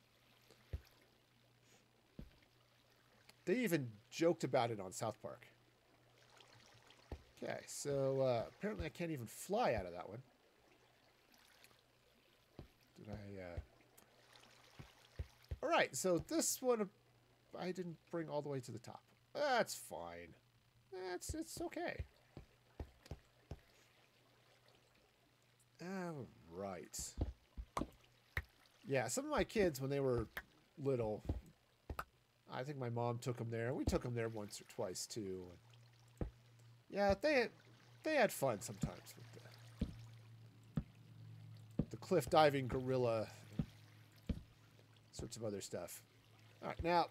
They even joked about it on South Park. Okay, so apparently I can't even fly out of that one. Did I... All right, so this one I didn't bring all the way to the top. That's fine. It's okay. All right. Yeah, some of my kids, when they were little, I think my mom took them there. We took them there once or twice, too. Yeah, they had fun sometimes with the cliff diving gorilla, sorts of other stuff. All right, now,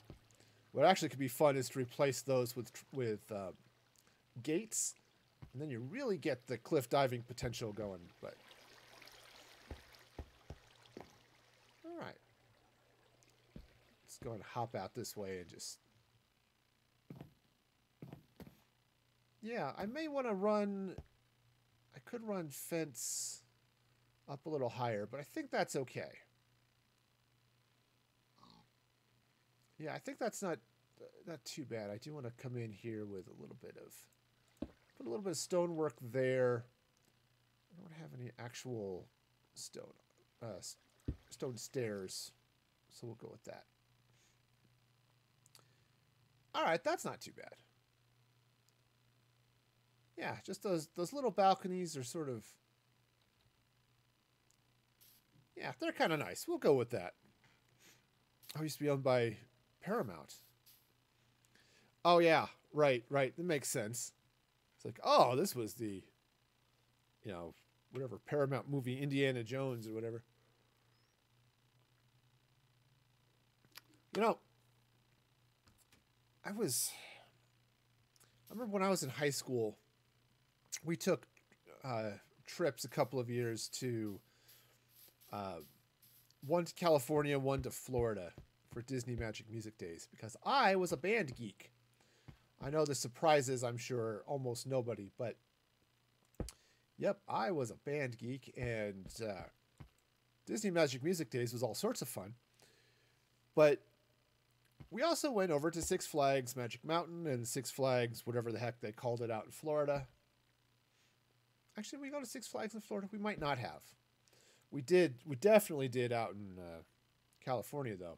what actually could be fun is to replace those with gates, and then you really get the cliff diving potential going. But all right, let's go and hop out this way and just. Yeah, I may want to run. I could run fence up a little higher, but I think that's okay. Yeah, I think that's not too bad. I do want to come in here with a little bit of, put a little bit of stonework there. I don't have any actual stone stairs, so we'll go with that. All right, that's not too bad. Yeah, just those little balconies are sort of, yeah, they're kind of nice. We'll go with that. I used to be owned by Paramount. Oh yeah, right. That makes sense. It's like, oh, this was the you know, whatever Paramount movie, Indiana Jones or whatever. You know, I remember when I was in high school, we took trips a couple of years to one to California, one to Florida for Disney Magic Music Days because I was a band geek. I know this surprises, I'm sure, almost nobody, but yep, I was a band geek, and Disney Magic Music Days was all sorts of fun. But we also went over to Six Flags Magic Mountain and Six Flags, whatever the heck they called it out in Florida. Actually, we go to Six Flags in Florida? We might not have. We definitely did out in California, though.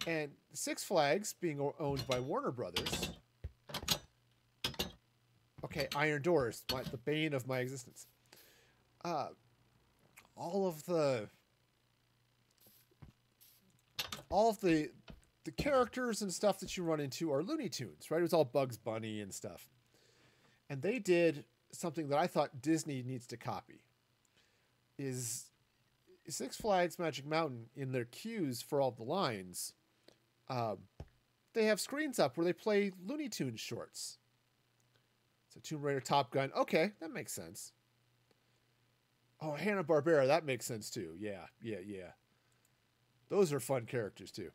And Six Flags, being owned by Warner Brothers. Okay, Iron Doors, the bane of my existence. All of the characters and stuff that you run into are Looney Tunes, right? It was all Bugs Bunny and stuff. And they did something that I thought Disney needs to copy. Is Six Flags Magic Mountain, in their queues for all the lines, they have screens up where they play Looney Tunes shorts. So Tomb Raider, Top Gun. Okay, that makes sense. Oh, Hanna-Barbera, that makes sense too. Yeah. Those are fun characters too.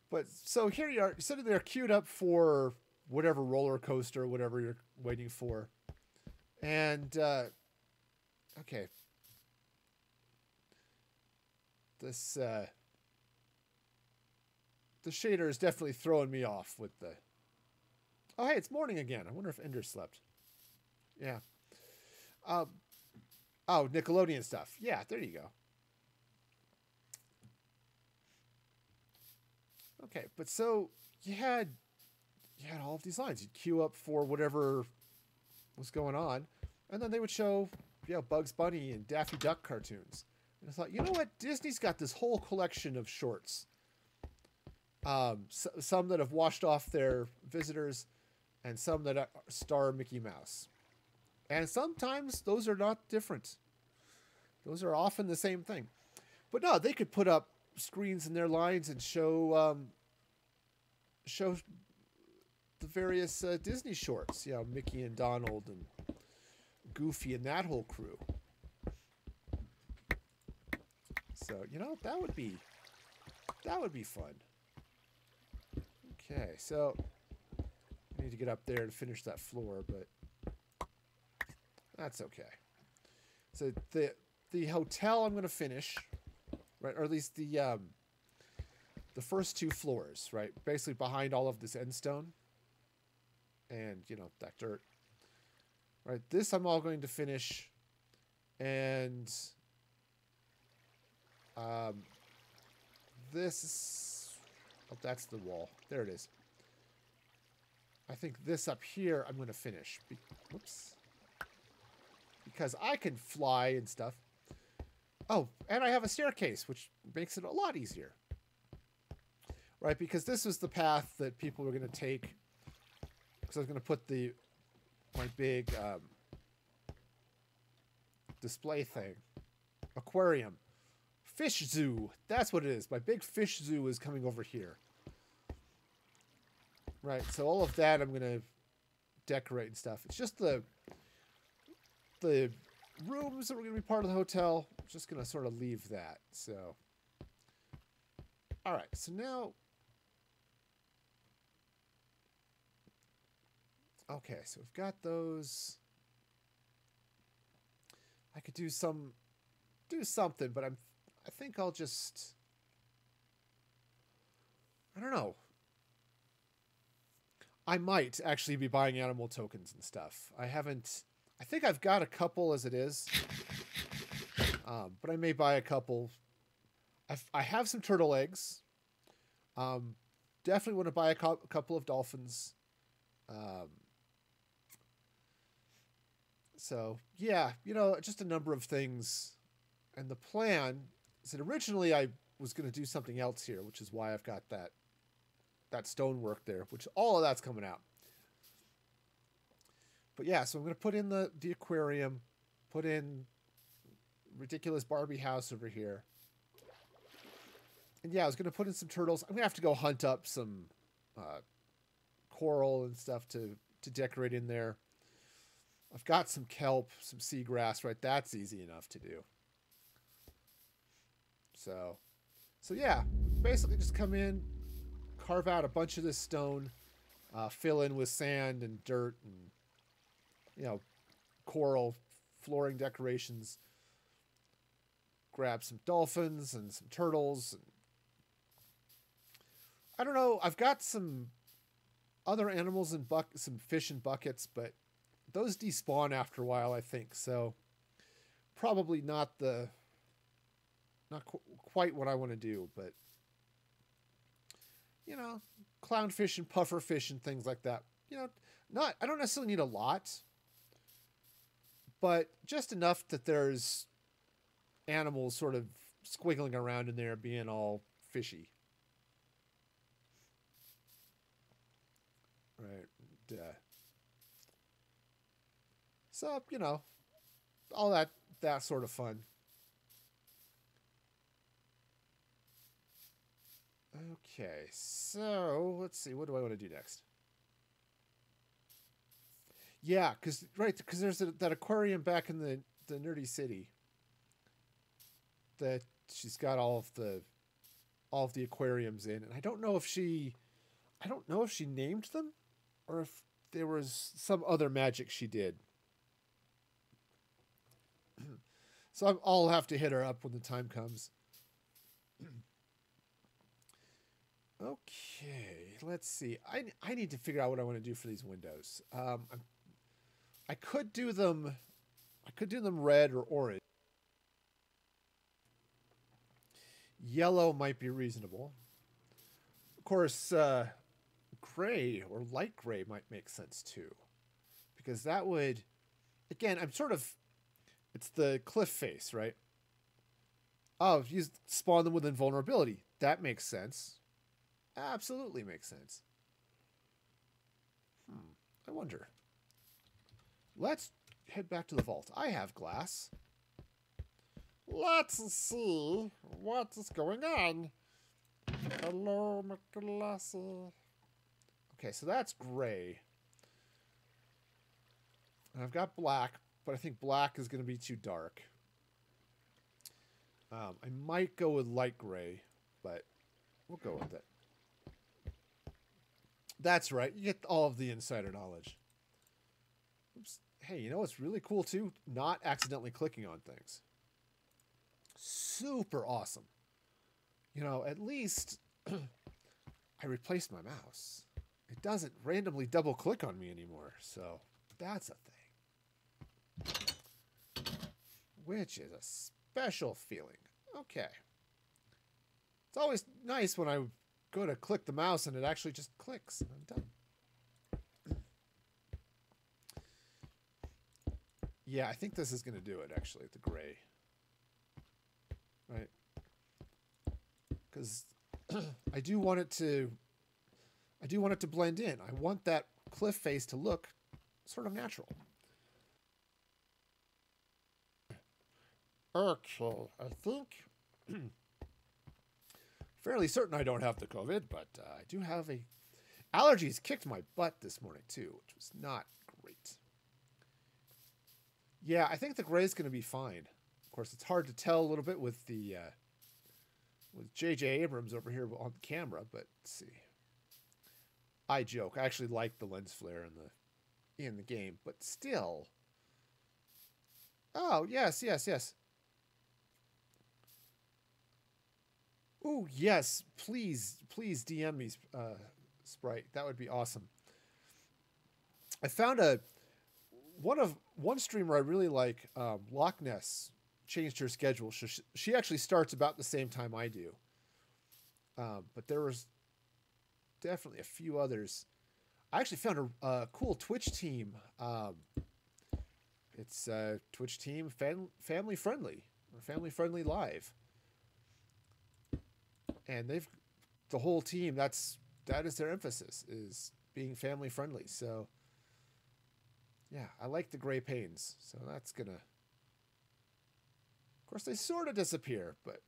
But so here you are, sitting there queued up for whatever roller coaster, whatever you're waiting for. And, okay. This, the shader is definitely throwing me off with the... Oh, hey, it's morning again. I wonder if Ender slept. Yeah. Oh, Nickelodeon stuff. Yeah, there you go. Okay, but so you had all of these lines. You'd queue up for whatever was going on, and then they would show, Bugs Bunny and Daffy Duck cartoons. And I thought, you know what? Disney's got this whole collection of shorts. Some that have washed off their visitors, and some that star Mickey Mouse. And sometimes those are not different. Those are often the same thing. But no, they could put up screens in their lines and show the various Disney shorts. Mickey and Donald and Goofy and that whole crew. So, that would be fun. Okay, so I need to get up there to finish that floor, but that's okay. So the hotel I'm going to finish, right? Or at least the first two floors, right? Basically behind all of this endstone and, that dirt. Right? This I'm all going to finish, and this is... Oh, that's the wall. There it is. I think this up here I'm going to finish. Whoops. Because I can fly and stuff. Oh, and I have a staircase, which makes it a lot easier. Right, because this was the path that people were going to take. Because I was going to put my big display thing. Aquarium. Fish zoo. That's what it is. My big fish zoo is coming over here. Right, so all of that I'm going to decorate and stuff. It's just the rooms that were going to be part of the hotel. I'm just going to sort of leave that. So, all right. So now, okay. So we've got those. I could do something, but I think I'll just, I don't know. I might actually be buying animal tokens and stuff. I think I've got a couple as it is. But I may buy a couple. I have some turtle eggs. Definitely want to buy a couple of dolphins. So, yeah, just a number of things. And the plan is that originally I was going to do something else here, which is why I've got that stonework there, which all of that's coming out. But yeah, so I'm going to put in the aquarium, put in ridiculous Barbie house over here. And yeah, I was going to put in some turtles. I'm going to have to go hunt up some coral and stuff to decorate in there. I've got some kelp, some seagrass, right? That's easy enough to do. So yeah, basically just come in, carve out a bunch of this stone, fill in with sand and dirt and, you know, coral, flooring decorations, grab some dolphins and some turtles. And I don't know, I've got some other animals and some fish in buckets, but those despawn after a while, I think. So probably not quite what I want to do, but you know, clownfish and pufferfish and things like that. You know, I don't necessarily need a lot, but just enough that there's animals sort of squiggling around in there being all fishy. Right. So, you know, all that sort of fun. Okay, so let's see. What do I want to do next? Yeah, because there's that aquarium back in the Nerdy City that she's got all of the aquariums in, and I don't know if she named them or if there was some other magic she did. So I'll have to hit her up when the time comes. Okay, let's see. I need to figure out what I want to do for these windows. I could do them red or orange. Yellow might be reasonable. Of course, gray or light gray might make sense too, because that would, again, it's the cliff face, right? Oh, you spawn them with invulnerability. That makes sense. Absolutely makes sense. I wonder. Let's head back to the vault. I have glass. Let's see what is going on. Hello, McGlassy. Okay, so that's gray. And I've got black, but I think black is going to be too dark. I might go with light gray, but we'll go with it. That's right. You get all of the insider knowledge. Oops. Hey, you know what's really cool too? Not accidentally clicking on things. Super awesome. You know, at least I replaced my mouse. It doesn't randomly double click on me anymore. So that's a thing. Which is a special feeling. Okay. It's always nice when I go to click the mouse and it actually just clicks and I'm done. Yeah, I think this is going to do it actually, the gray. Right? Because I do want it to blend in. I want that cliff face to look sort of natural. Okay, I think fairly certain I don't have the COVID, but I do have allergies kicked my butt this morning too, which was not great. Yeah, I think the gray is going to be fine. Of course, it's hard to tell a little bit with with J.J. Abrams over here on the camera, but let's see. I joke. I actually like the lens flare in the game, but still. Oh, yes. Oh, yes. Please DM me, Sprite. That would be awesome. I found one streamer I really like, Loch Ness, changed her schedule. She actually starts about the same time I do. But there was definitely a few others. I actually found a cool Twitch team. It's a Twitch team family friendly or family friendly live. And the whole team, that is their emphasis, is being family friendly. So Yeah, I like the gray panes, so that's gonna... Of course, they sort of disappear, but...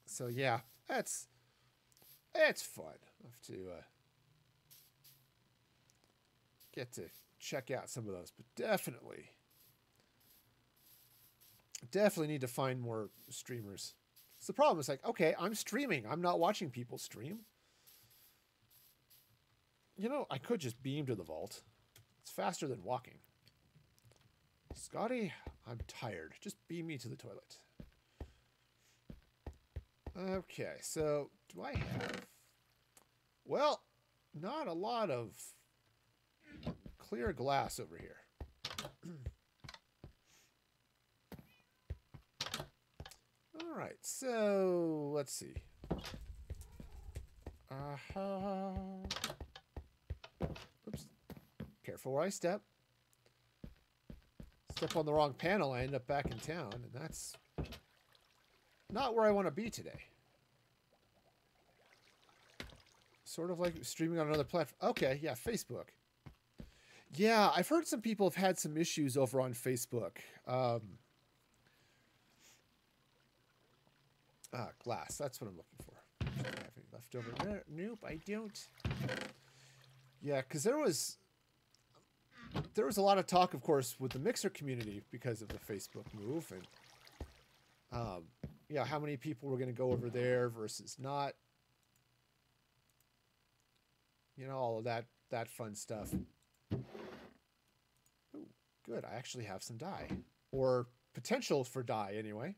So yeah, it's fun. I have to get to check out some of those, but definitely need to find more streamers. It's the problem. It's like, okay, I'm streaming. I'm not watching people stream. You know, I could just beam to the vault. It's faster than walking. Scotty, I'm tired. Just beam me to the toilet. Okay, so do I have... Well, not a lot of clear glass over here. All right, so let's see. Oops. Careful where I step. Step on the wrong panel, I end up back in town, and that's not where I want to be today. Sort of like streaming on another platform. Okay, yeah, Facebook. Yeah, I've heard some people have had some issues over on Facebook. Glass. That's what I'm looking for. Do I have any left over there? Nope, I don't. Yeah, because there was a lot of talk, of course, with the Mixer community because of the Facebook move, and yeah, how many people were going to go over there versus not. You know, all of that fun stuff. Ooh, good. I actually have some dye, or potential for dye, anyway.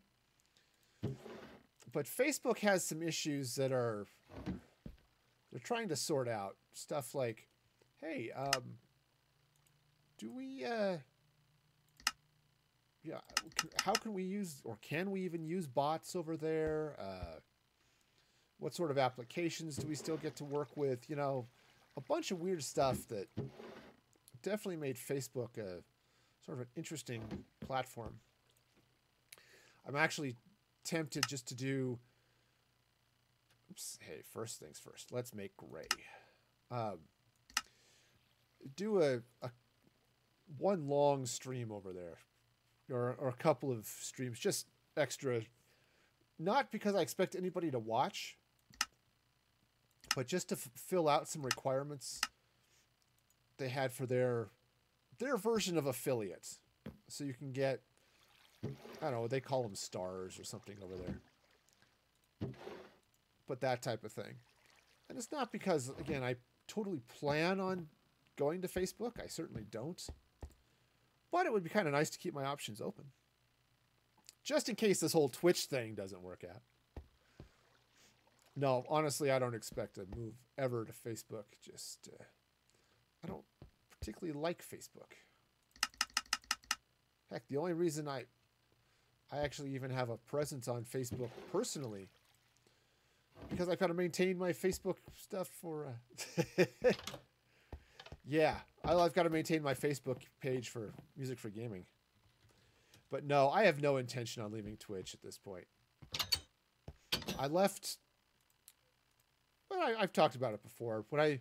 But Facebook has some issues that they're trying to sort out. Stuff like, hey, do we, yeah, how can we use, or can we even use bots over there? What sort of applications do we still get to work with? You know, a bunch of weird stuff that definitely made Facebook a sort of an interesting platform. I'm actually tempted just to do... Oops, hey, first things first. Let's make gray. Do a one long stream over there, or a couple of streams, just extra. Not because I expect anybody to watch, but just to fill out some requirements they had for their version of affiliate, so you can get, I don't know, they call them stars or something over there. But that type of thing. And it's not because, again, I totally plan on going to Facebook. I certainly don't. But it would be kind of nice to keep my options open. Just in case this whole Twitch thing doesn't work out. No, honestly, I don't expect a move ever to Facebook. Just, I don't particularly like Facebook. Heck, the only reason I actually even have a presence on Facebook personally, because I've got to maintain my Facebook stuff for... yeah, I've got to maintain my Facebook page for Music for Gaming. But no, I have no intention on leaving Twitch at this point. I left... Well, I've talked about it before. When I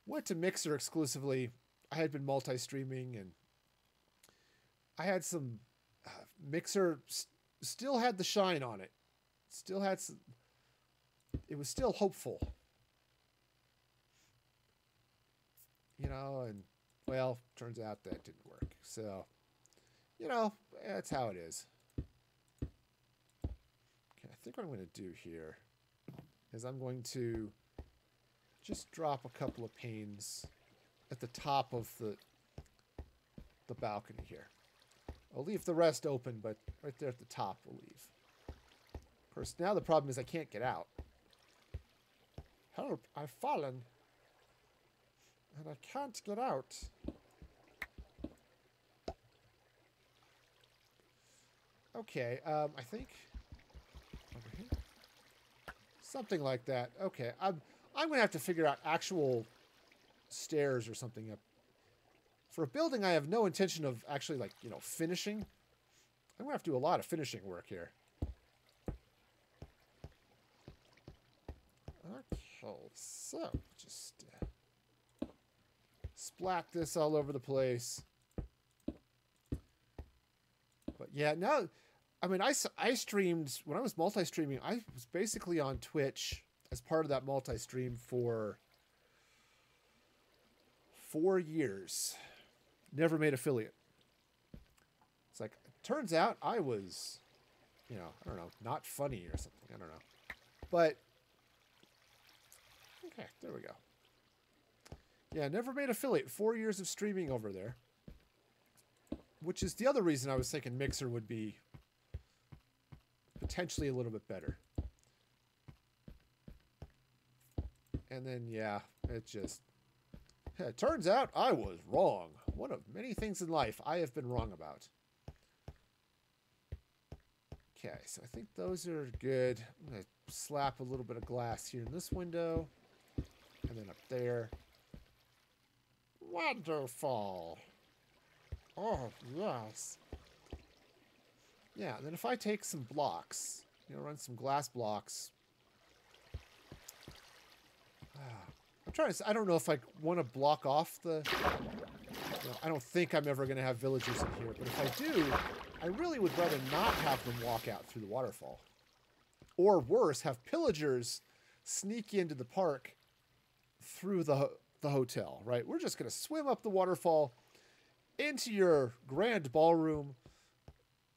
went to Mixer exclusively, I had been multi-streaming, and I had some... Mixer still had the shine on it. Still had some... It was still hopeful. You know, and, well, turns out that didn't work. So, you know, that's how it is. Okay, I think what I'm going to do here is I'm going to just drop a couple of panes at the top of the balcony here. I'll leave the rest open, but right there at the top we'll leave. Of course, now the problem is I can't get out. Help, I've fallen. And I can't get out. Okay, I think over here. Something like that. Okay, I'm gonna have to figure out actual stairs or something up. For a building I have no intention of actually, like, you know, finishing. I'm gonna have to do a lot of finishing work here. Okay, so just Splat this all over the place. But yeah, now, I mean, I streamed, when I was multi-streaming, I was basically on Twitch as part of that multi-stream for 4 years. Never made affiliate. It's like, turns out I was, you know, I don't know, not funny or something. I don't know. But, okay, there we go. Yeah, never made affiliate. 4 years of streaming over there. Which is the other reason I was thinking Mixer would be potentially a little bit better. And then, yeah, it turns out I was wrong. One of many things in life I have been wrong about. Okay, so I think those are good. I'm going to slap a little bit of glass here in this window. And then up there. Wonderful. Oh, yes. Yeah, and then if I take some blocks, you know, run some glass blocks. I'm trying to, I don't know if I want to block off the, you know, I don't think I'm ever going to have villagers in here, but if I do, I really would rather not have them walk out through the waterfall. Or worse, have pillagers sneak into the park through the hotel, right? We're just going to swim up the waterfall into your grand ballroom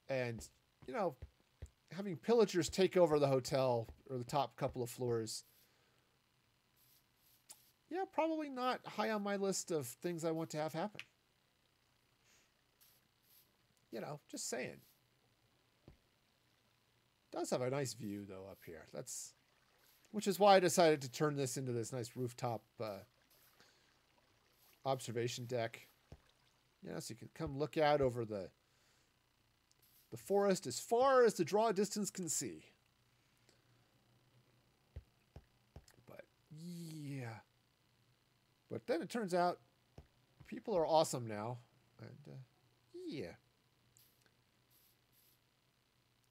and, you know, having pillagers take over the hotel or the top couple of floors. Yeah, probably not high on my list of things I want to have happen. You know, just saying. Does have a nice view though up here. Which is why I decided to turn this into this nice rooftop observation deck. You know, so you can come look out over the forest as far as the draw distance can see. But yeah. But then it turns out people are awesome now. And yeah.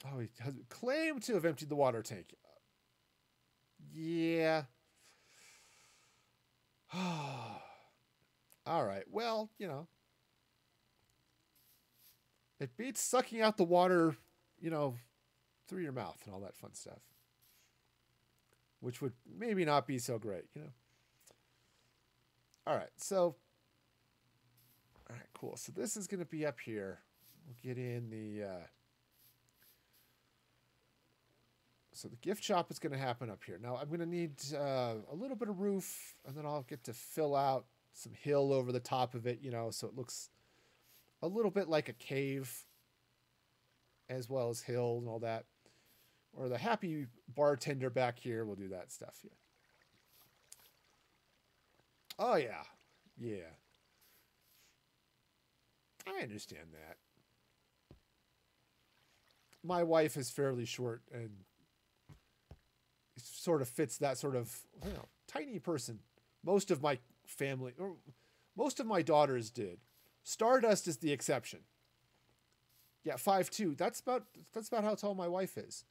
Oh, he has claimed to have emptied the water tank. Yeah. All right. Well, you know. It beats sucking out the water, you know, through your mouth and all that fun stuff. Which would maybe not be so great, you know. All right, so. All right, cool. So this is going to be up here. We'll get in the. So the gift shop is going to happen up here. Now I'm going to need a little bit of roof, and then I'll get to fill out some hill over the top of it, you know, so it looks a little bit like a cave as well as hill and all that. Or the happy bartender back here will do that stuff. Yeah. Oh, yeah. Yeah. I understand that. My wife is fairly short and sort of fits that sort of, you know, tiny person. Most of my family, or most of my daughters did. Stardust is the exception. Yeah, 5'2". That's about how tall my wife is.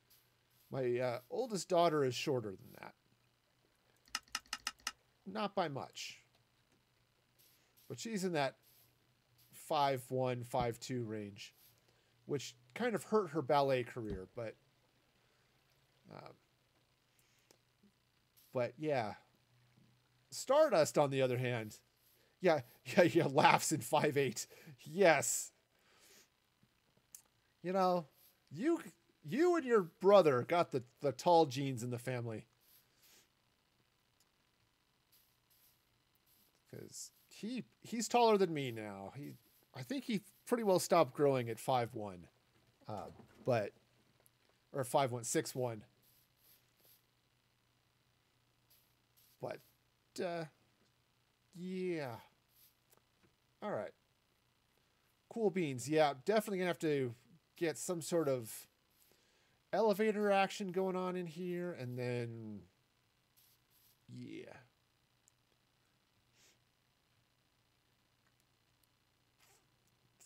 My oldest daughter is shorter than that. Not by much. But she's in that 5'1", 5'2" range, which kind of hurt her ballet career, but yeah. Stardust, on the other hand, yeah, laughs in 5'8". Yes. You know, you and your brother got the tall genes in the family. Because he's taller than me now. I think he pretty well stopped growing at 5'1". Or 5'1", 6'1". But yeah. All right. Cool beans. Yeah, definitely gonna have to get some sort of elevator action going on in here, and then yeah.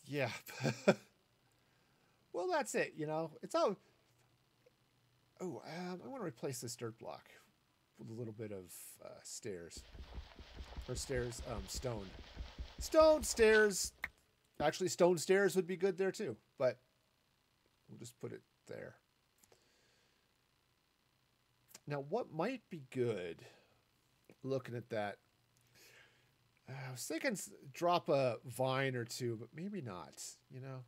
Yeah. Well, that's it, you know. It's all. Oh, I want to replace this dirt block. with a little bit of stairs. Or stairs, stone. Stone stairs. Actually, stone stairs would be good there too, but we'll just put it there. Now, what might be good, looking at that, I was thinking drop a vine or two, but maybe not, you know?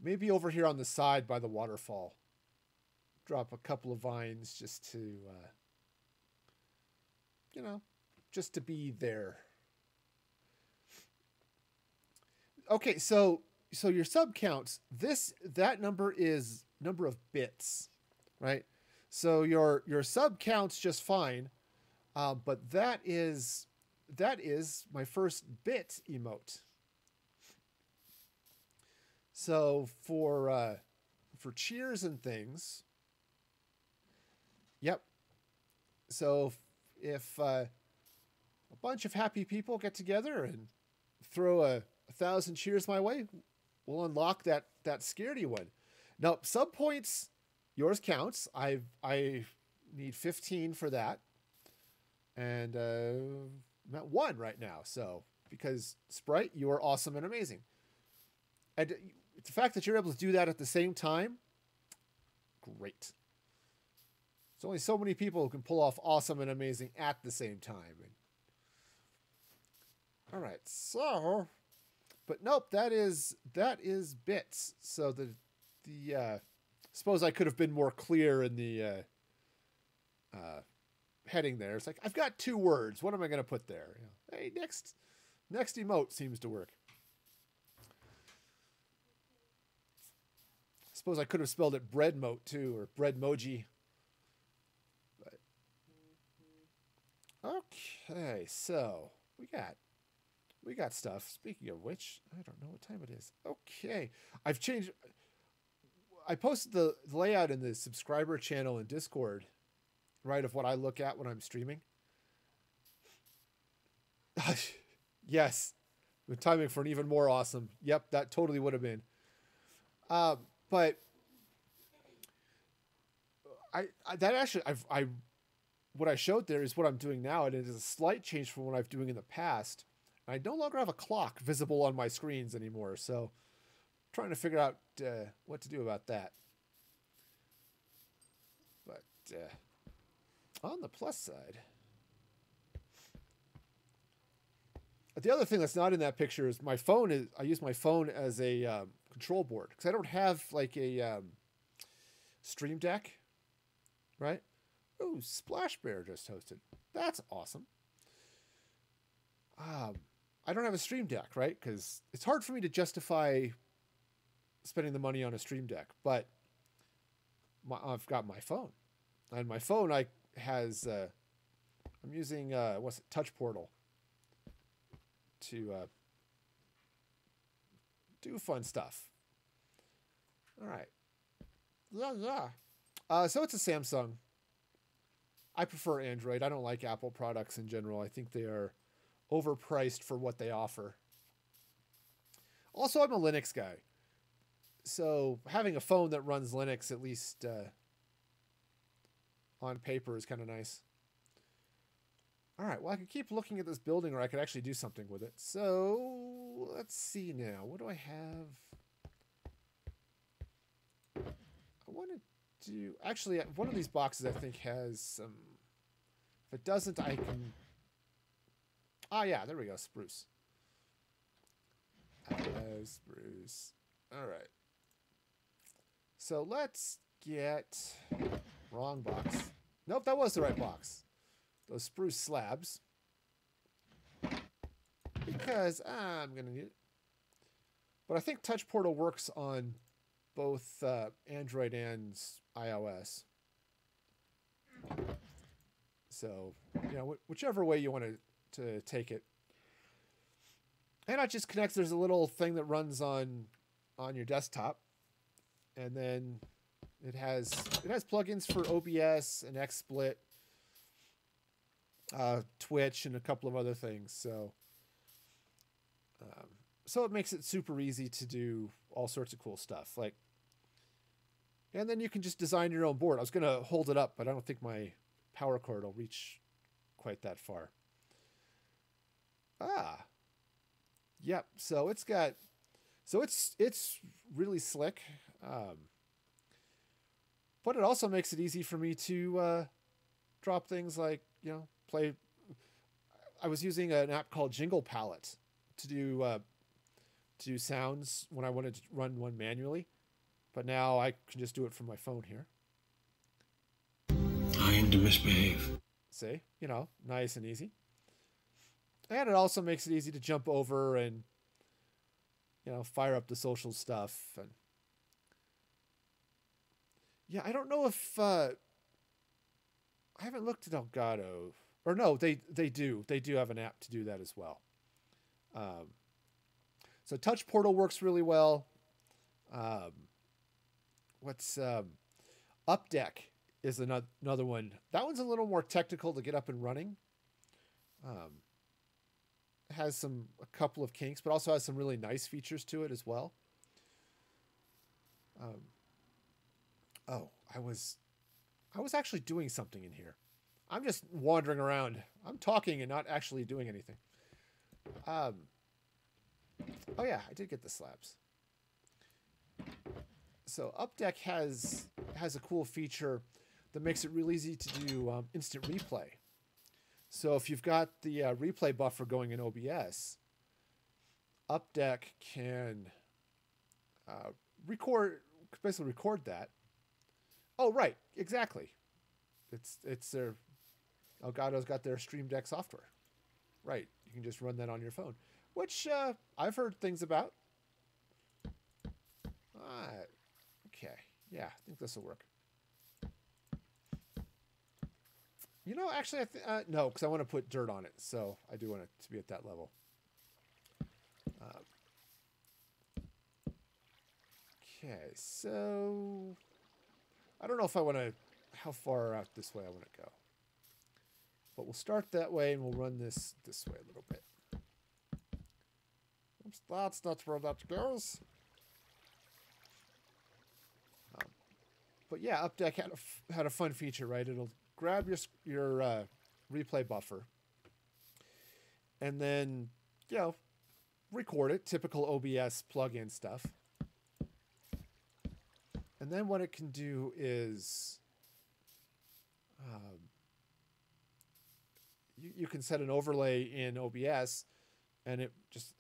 Maybe over here on the side by the waterfall. Drop a couple of vines just to, you know, just to be there. Okay, so your sub counts, that number is number of bits, right? So your sub counts just fine, but that is my first bit emote. So for cheers and things, yep. So if a bunch of happy people get together and throw a 1,000 cheers my way, we'll unlock that scaredy one. Now, sub points, yours counts. I need 15 for that, and I'm at 1 right now. So because Sprite, you are awesome and amazing, and the fact that you're able to do that at the same time, great. There's only so many people who can pull off awesome and amazing at the same time. All right, so. But nope, that is bits. So the suppose I could have been more clear in the heading there. It's like, I've got 2 words. What am I going to put there? You know, hey, next emote seems to work. Suppose I could have spelled it breadmote too, or breadmoji. But okay, so we got stuff. Speaking of which, I don't know what time it is. Okay. I've changed. I posted the layout in the subscriber channel in Discord, right, of what I look at when I'm streaming. Yes. The timing for an even more awesome. Yep, that totally would have been. But what I showed there is what I'm doing now, and it is a slight change from what I'm doing in the past. I no longer have a clock visible on my screens anymore, so I'm trying to figure out what to do about that. But on the plus side, the other thing that's not in that picture is my phone. I use my phone as a control board because I don't have like a Stream Deck, right? Ooh, Splash Bear just hosted. That's awesome. I don't have a Stream Deck, right? Because it's hard for me to justify spending the money on a Stream Deck, but I've got my phone, and my phone has I'm using Touch Portal to do fun stuff. All right, yeah. So it's a Samsung. I prefer Android. I don't like Apple products in general. I think they are overpriced for what they offer. Also, I'm a Linux guy. So having a phone that runs Linux, at least on paper, is kind of nice. All right, well, I could keep looking at this building, or I could actually do something with it. So let's see now. What do I have? I want to do... Actually, one of these boxes, I think, has some... If it doesn't, I can... Ah, yeah, there we go. Spruce. Hello, Spruce. All right. So let's get... Wrong box. Nope, that was the right box. Those spruce slabs. Because I'm going to need it. But I think Touch Portal works on both Android and iOS. So, you know, whichever way you want to take it. And it just connects. There's a little thing that runs on your desktop. And then it has plugins for OBS and XSplit, Twitch, and a couple of other things. So it makes it super easy to do all sorts of cool stuff. And then you can just design your own board. I was going to hold it up, but I don't think my power cord will reach quite that far. Yep. So it's really slick, but it also makes it easy for me to drop things like play. I was using an app called Jingle Palette to do sounds when I wanted to run one manually, but now I can just do it from my phone here. I aim to misbehave. See, nice and easy. And it also makes it easy to jump over and, fire up the social stuff. And yeah, I don't know if I haven't looked at Elgato, or no, they do have an app to do that as well. So Touch Portal works really well. Updeck is another one. That one's a little more technical to get up and running. Has a couple of kinks, but also has some really nice features to it as well. I was actually doing something in here. I'm just wandering around. I'm talking and not actually doing anything. Oh yeah, I did get the slabs. So Updeck has a cool feature that makes it real easy to do instant replay. So if you've got the replay buffer going in OBS, Updeck can basically record that. Oh, right, exactly. It's their Elgato's got their Stream Deck software. Right, you can just run that on your phone, which I've heard things about. Okay, yeah, I think this will work. Actually, no, because I want to put dirt on it, so I do want it to be at that level. Okay, so I don't know if how far out this way I want to go. But we'll start that way, and we'll run this way a little bit. Oops, that's not where that goes. But yeah, Updeck had a fun feature, right? It'll grab your replay buffer, and then record it, typical OBS plug-in stuff. And then what it can do is you can set an overlay in OBS, and it just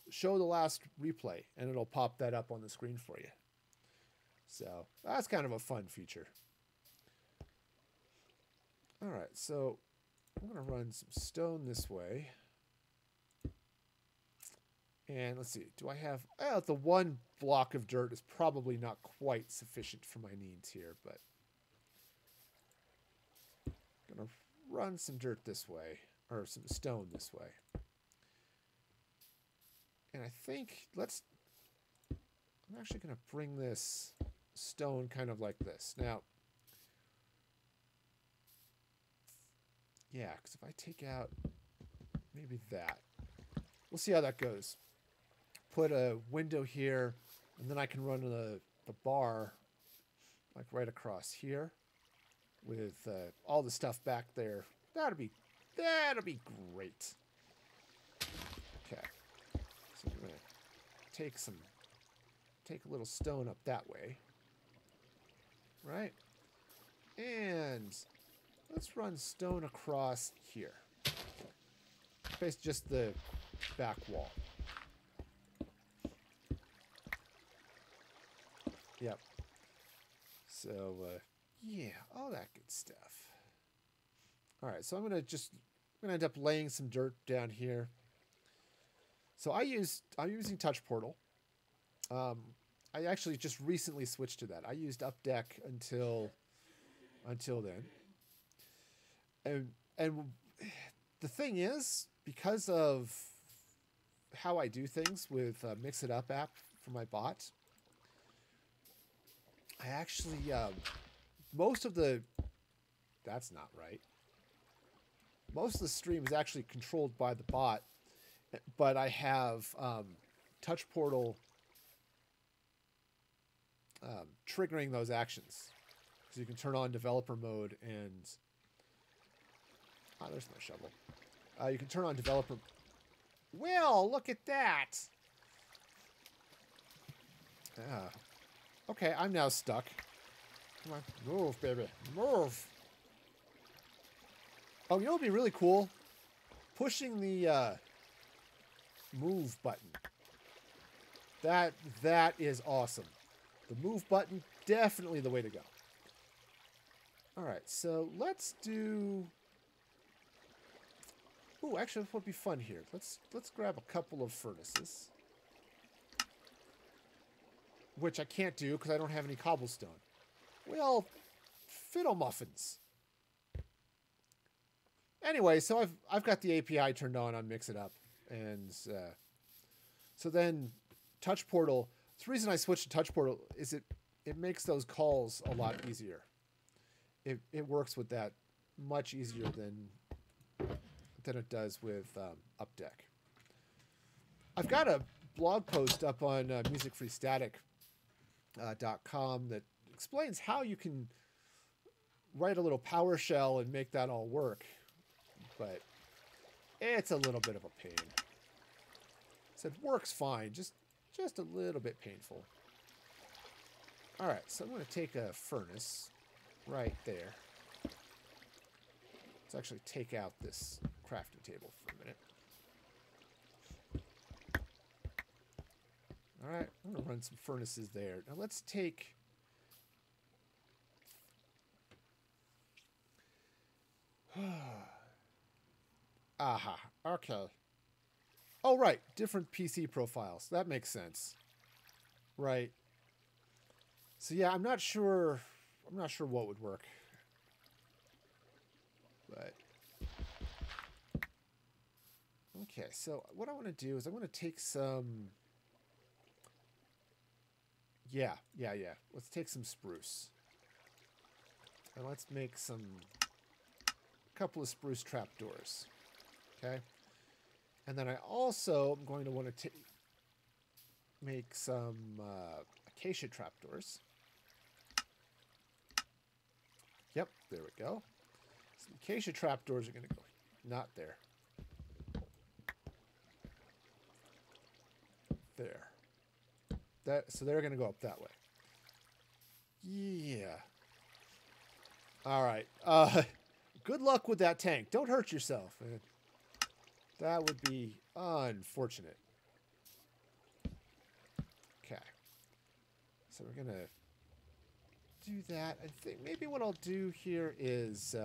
show the last replay, and it'll pop that up on the screen for you. So that's kind of a fun feature. All right, so I'm going to run some stone this way. And let's see, do I have... the one block of dirt is probably not quite sufficient for my needs here, but I'm going to run some dirt this way, or some stone this way. And I think I'm actually going to bring this stone kind of like this. Now, yeah, because if I take out maybe that, we'll see how that goes. Put a window here, and then I can run the bar like right across here with all the stuff back there. That'll be great. Okay, so I'm gonna take a little stone up that way, right? And let's run stone across here. Basically just the back wall. Yep. So, yeah, all that good stuff. All right, so I'm gonna end up laying some dirt down here. So I'm using Touch Portal. I actually just recently switched to that. I used Updeck until then. And the thing is, because of how I do things with Mix It Up app for my bot, I actually that's not right. Most of the stream is actually controlled by the bot, but I have Touch Portal triggering those actions. So you can turn on developer mode and... Oh, there's my shovel. You can turn on developer... Well, look at that! Okay, I'm now stuck. Come on, move, baby, move. Oh, you know what would be really cool? Pushing the move button. That is awesome. The move button, definitely the way to go. Alright, so let's do... Ooh, actually, this would be fun here. Let's grab a couple of furnaces. Which I can't do because I don't have any cobblestone. Well, fiddle muffins. Anyway, so I've got the API turned on Mix It Up, and so then Touch Portal. The reason I switched to Touch Portal is it makes those calls a lot easier. It works with that much easier than it does with Updeck. I've got a blog post up on musicfreestatic.com that explains how you can write a little PowerShell and make that all work. But it's a little bit of a pain. So it works fine, just a little bit painful. All right, so I'm going to take a furnace right there. Let's actually take out this crafting table for a minute. All right, I'm going to run some furnaces there. Now let's take... Aha, okay. Oh, right. Different PC profiles. That makes sense. Right. So, yeah, I'm not sure what would work. But... Okay, so what I want to do is I want to take some... Yeah. Let's take some spruce. And let's make a couple of spruce trapdoors. Okay. And then I also am going to want to make some acacia trapdoors. Yep, there we go. Some acacia trapdoors are going to go not there. There. So they're going to go up that way. Yeah. All right. Good luck with that tank. Don't hurt yourself, man. That would be unfortunate. Okay. So we're going to do that. I think maybe what I'll do here is...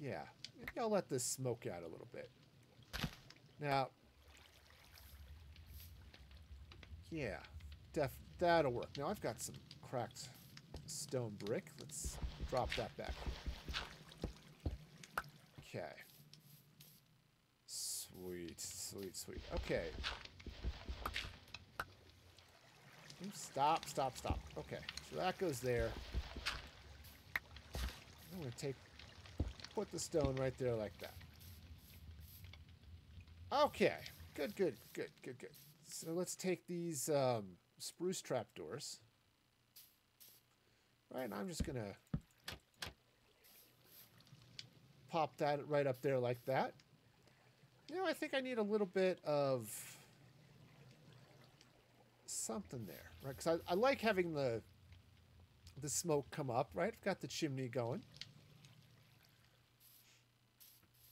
yeah. Maybe I'll let this smoke out a little bit. Now... yeah. That'll work. Now I've got some cracked stone brick. Let's drop that back. Okay. Sweet. Okay. Stop. Okay. So that goes there. I'm going to put the stone right there like that. Okay. Good. So let's take these spruce trapdoors. Right, and I'm just going to pop that right up there like that. You know, I think I need a little bit of something there, right? Because I like having the smoke come up, right? I've got the chimney going.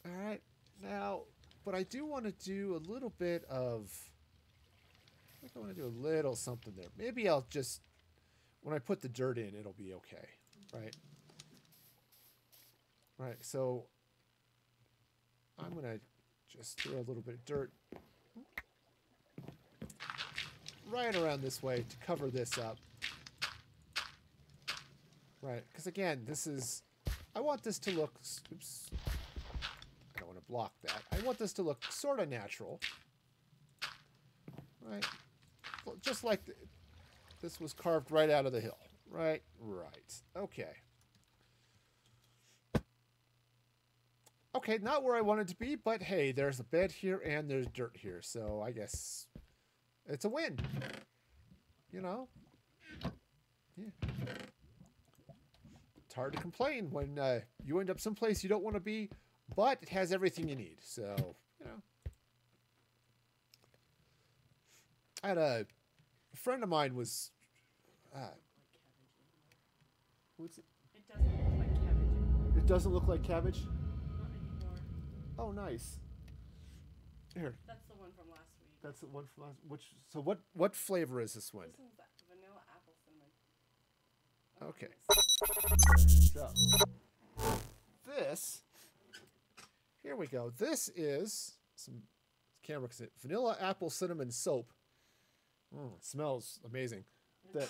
All right, now, but I do want to do a little bit of... I think I want to do a little something there. Maybe I'll just... When I put the dirt in, it'll be okay, right? Right, so I'm going to just throw a little bit of dirt right around this way to cover this up. Right, because again, this is... I want this to look... Oops. I don't want to block that. I want this to look sort of natural. Right? Just like this was carved right out of the hill. Right. Okay. Okay, not where I wanted to be, but hey, there's a bed here and there's dirt here, so I guess it's a win. You know? Yeah. It's hard to complain when you end up someplace you don't want to be, but it has everything you need. So, you know. I had a friend of mine was... what's it? It doesn't look like cabbage. It doesn't look like cabbage? Not anymore. Oh, nice. Here, That's the one from last week. that's the one from last... So what flavor is this one? This one's that vanilla apple cinnamon. Okay. Nice. So, this... Here we go. This is some camera... Vanilla apple cinnamon soap. It smells amazing. It That-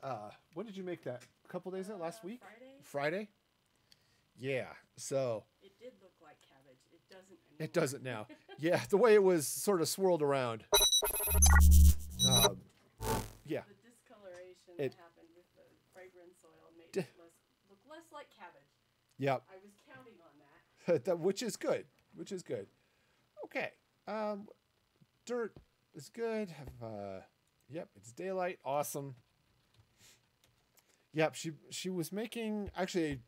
does. When did you make that? A couple days ago? Last week? Friday? Friday? Yeah. So It did look like cabbage. It doesn't anymore. it doesn't now. Yeah, the way it was sort of swirled around. Yeah. The discoloration It- that happened with the fragrance oil made D- it look less like cabbage. Yep. I was counting on that. Which is good. Which is good. Okay. Dirt is good. Yep, it's daylight. Awesome. Yep, she was making actually.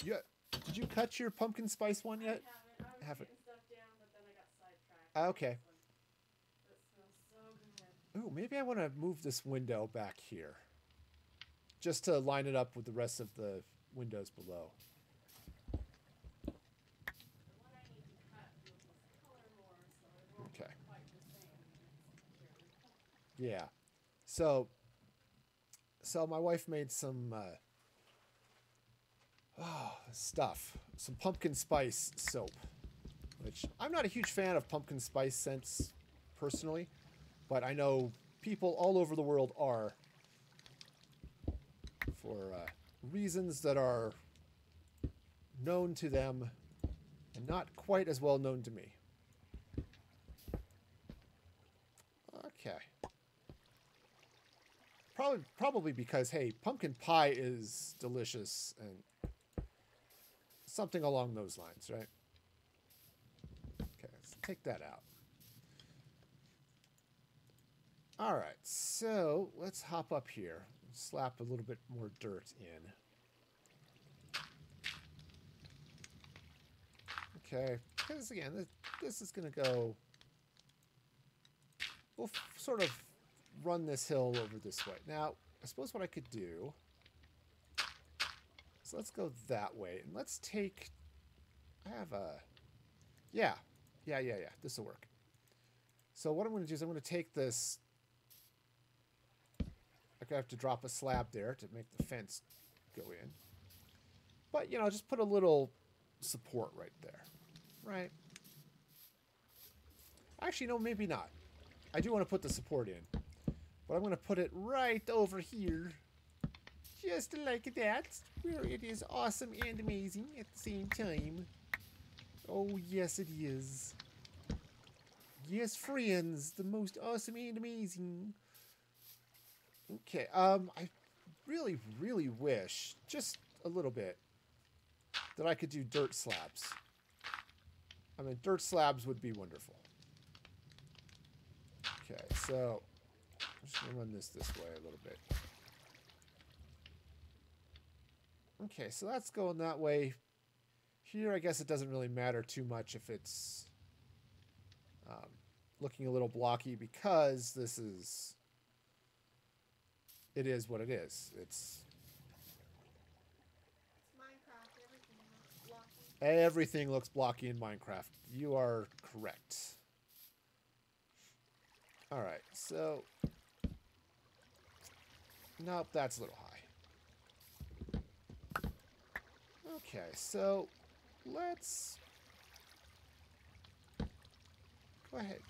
Yeah, did you cut your pumpkin spice one yet? I was Haven't. getting stuff down, but then I got sidetracked. Okay. That smells so good. Ooh, maybe I want to move this window back here, just to line it up with the rest of the windows below. The one I need to cut will just color more, so it won't Okay. be quite the same. Yeah. So my wife made some stuff, some pumpkin spice soap, which I'm not a huge fan of pumpkin spice scents personally, but I know people all over the world are for reasons that are known to them and not quite as well known to me. Okay. Probably because, hey, pumpkin pie is delicious and something along those lines, right? Okay, let's take that out. All right, so let's hop up here. Slap a little bit more dirt in. Okay, because again, this is going to go... We'll sort of run this hill over this way. Now, I suppose what I could do... So let's go that way. And let's take... I have a... Yeah. This will work. So what I'm going to do is I'm going to take this... I have to drop a slab there to make the fence go in. But, you know, just put a little support right there. Right? Actually, no, maybe not. I do want to put the support in. But I'm going to put it right over here. Just like that. Where it is awesome and amazing at the same time. Oh, yes, it is. Yes, friends. The most awesome and amazing. Okay, I really, really wish, just a little bit, that I could do dirt slabs. I mean, dirt slabs would be wonderful. Okay, so I'm just going to run this way a little bit. Okay, so that's going that way. Here, I guess it doesn't really matter too much if it's looking a little blocky because this is... It is what it is. It's Minecraft. Everything looks blocky. everything looks blocky in Minecraft. You are correct. All right, so nope, that's a little high. Okay, so let's go ahead.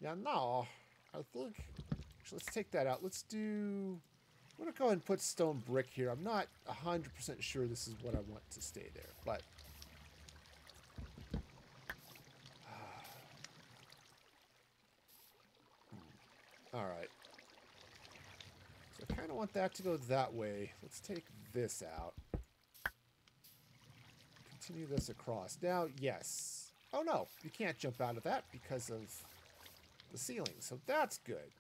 Yeah, no, I think. Let's take that out. Let's do... I'm going to go ahead and put stone brick here. I'm not 100% sure this is what I want to stay there, but... Alright. So I kind of want that to go that way. Let's take this out. Continue this across. Now, yes. Oh, no. You can't jump out of that because of the ceiling. So that's good.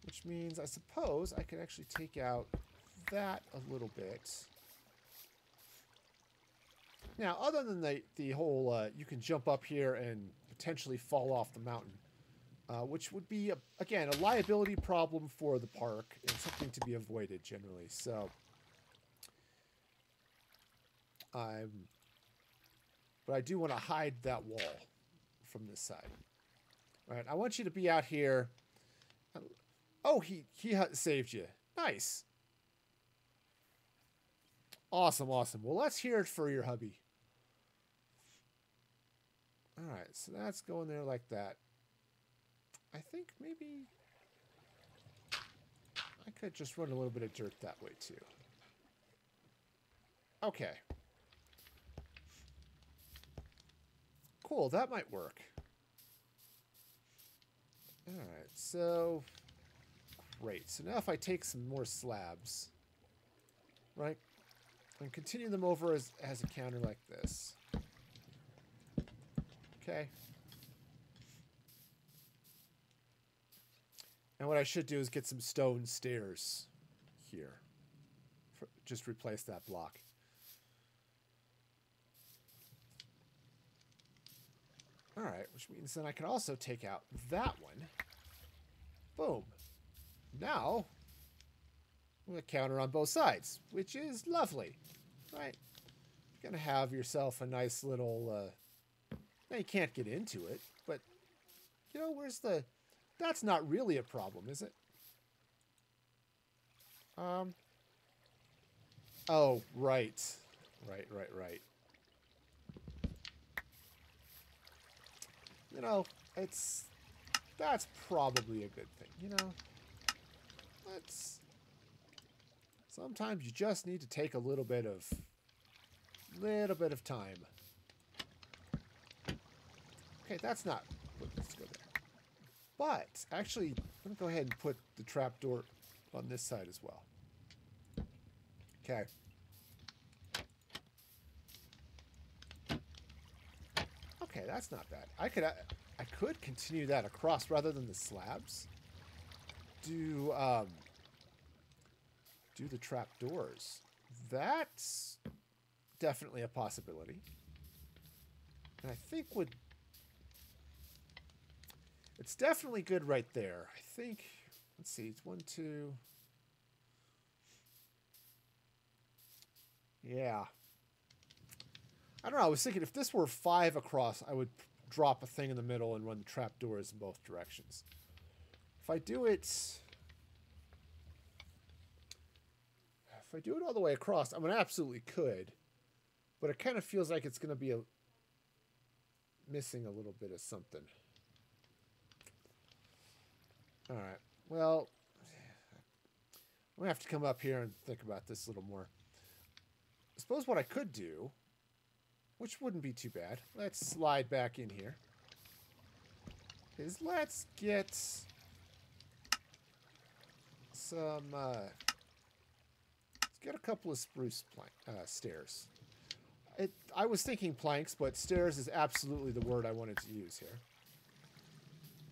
which means I suppose I could actually take out that a little bit. Now, other than the whole, you can jump up here and potentially fall off the mountain, which would be, again, a liability problem for the park and something to be avoided generally. So, but I do want to hide that wall from this side. All right, I want you to be out here. Oh, he saved you. Nice. Awesome, awesome. Well, let's hear it for your hubby. All right, so that's going there like that. I think maybe I could just run a little bit of dirt that way too. Okay. Cool, that might work. All right, so great. So now if I take some more slabs, right, and continue them over as a counter like this. Okay. And what I should do is get some stone stairs here. Just replace that block. All right, which means then I can also take out that one. Boom. Now, I'm going to counter on both sides, which is lovely, right? You're going to have yourself a nice little... now, you can't get into it, but, you know, where's the... That's not really a problem, is it? Oh, right. Right. You know, that's probably a good thing, you know? Sometimes you just need to take a little bit of time. Okay, that's not, let's go there. But, actually, let me go ahead and put the trapdoor on this side as well. Okay. Okay, that's not bad. I could continue that across rather than the slabs. Do the trapdoors. That's definitely a possibility. And I think it's definitely good right there. I think, let's see, it's 1, 2. Yeah. I don't know, I was thinking if this were 5 across, I would drop a thing in the middle and run the trapdoors in both directions. If I do it all the way across, I mean, I absolutely could. But it kind of feels like it's going to be missing a little bit of something. All right. Well, I'm going to have to come up here and think about this a little more. I suppose what I could do, which wouldn't be too bad, let's slide back in here, is let's get some, let's get a couple of spruce stairs. I was thinking planks, but stairs is absolutely the word I wanted to use here.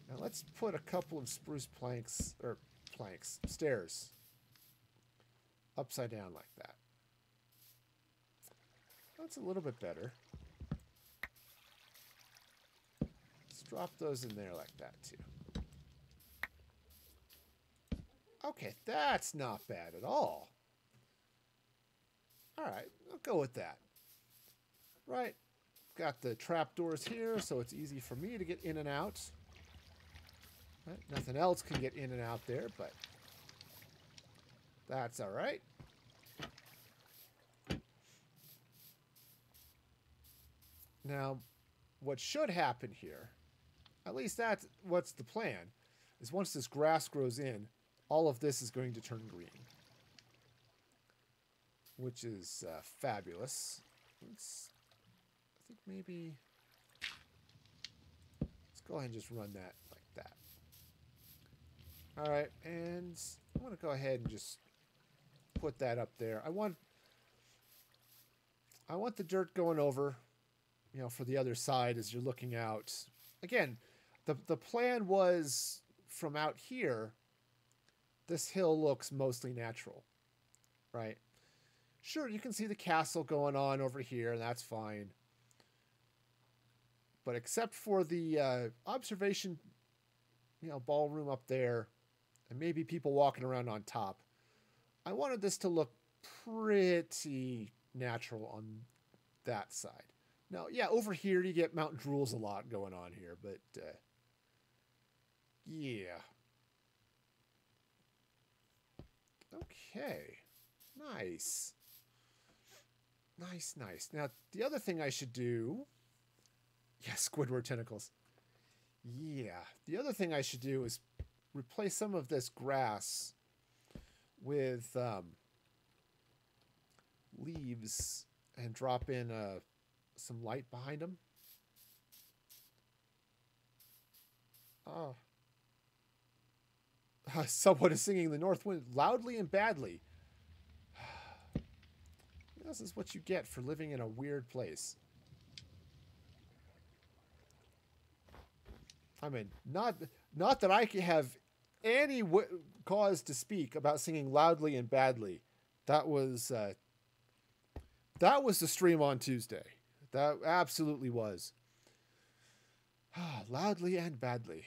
Now let's put a couple of spruce stairs upside down like that. That's a little bit better. Let's drop those in there like that too. Okay, that's not bad at all. All right, I'll go with that. Right, got the trapdoors here, so it's easy for me to get in and out. Right, nothing else can get in and out there, but that's all right. Now, what should happen here, at least that's what's the plan, is once this grass grows in, all of this is going to turn green. Which is fabulous. I think maybe, let's go ahead and just run that like that. All right, and I want to go ahead and just put that up there. I want the dirt going over, you know, for the other side as you're looking out. Again, the plan was from out here this hill looks mostly natural, right? Sure, you can see the castle going on over here, and that's fine. But except for the observation, ballroom up there, and maybe people walking around on top, I wanted this to look pretty natural on that side. Now, yeah, over here you get Mountain Drools a lot going on here, but yeah. Okay. Nice. Nice, nice. Now, the other thing I should do... Yeah, Squidward tentacles. Yeah. The other thing I should do is replace some of this grass with leaves and drop in some light behind them. Oh. Someone is singing the North Wind loudly and badly. This is what you get for living in a weird place. I mean, not that I have any cause to speak about singing loudly and badly. That was the stream on Tuesday. That absolutely was. Loudly and badly.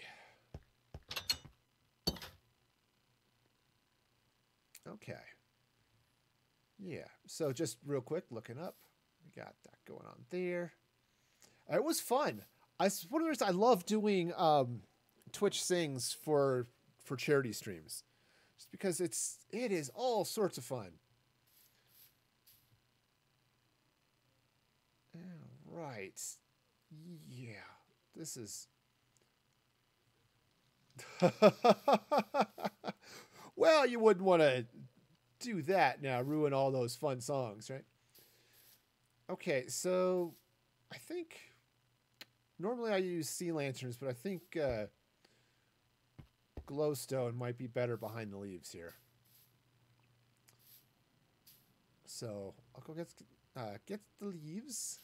Okay. Yeah. So just real quick, looking up, we got that going on there. It was fun. One of the reasons I love doing Twitch Sings for charity streams, just because it is all sorts of fun. All right. Yeah. This is... Well, you wouldn't want to do that now, ruin all those fun songs, right? Okay, so I think normally I use sea lanterns, but I think glowstone might be better behind the leaves here. So I'll go get the leaves.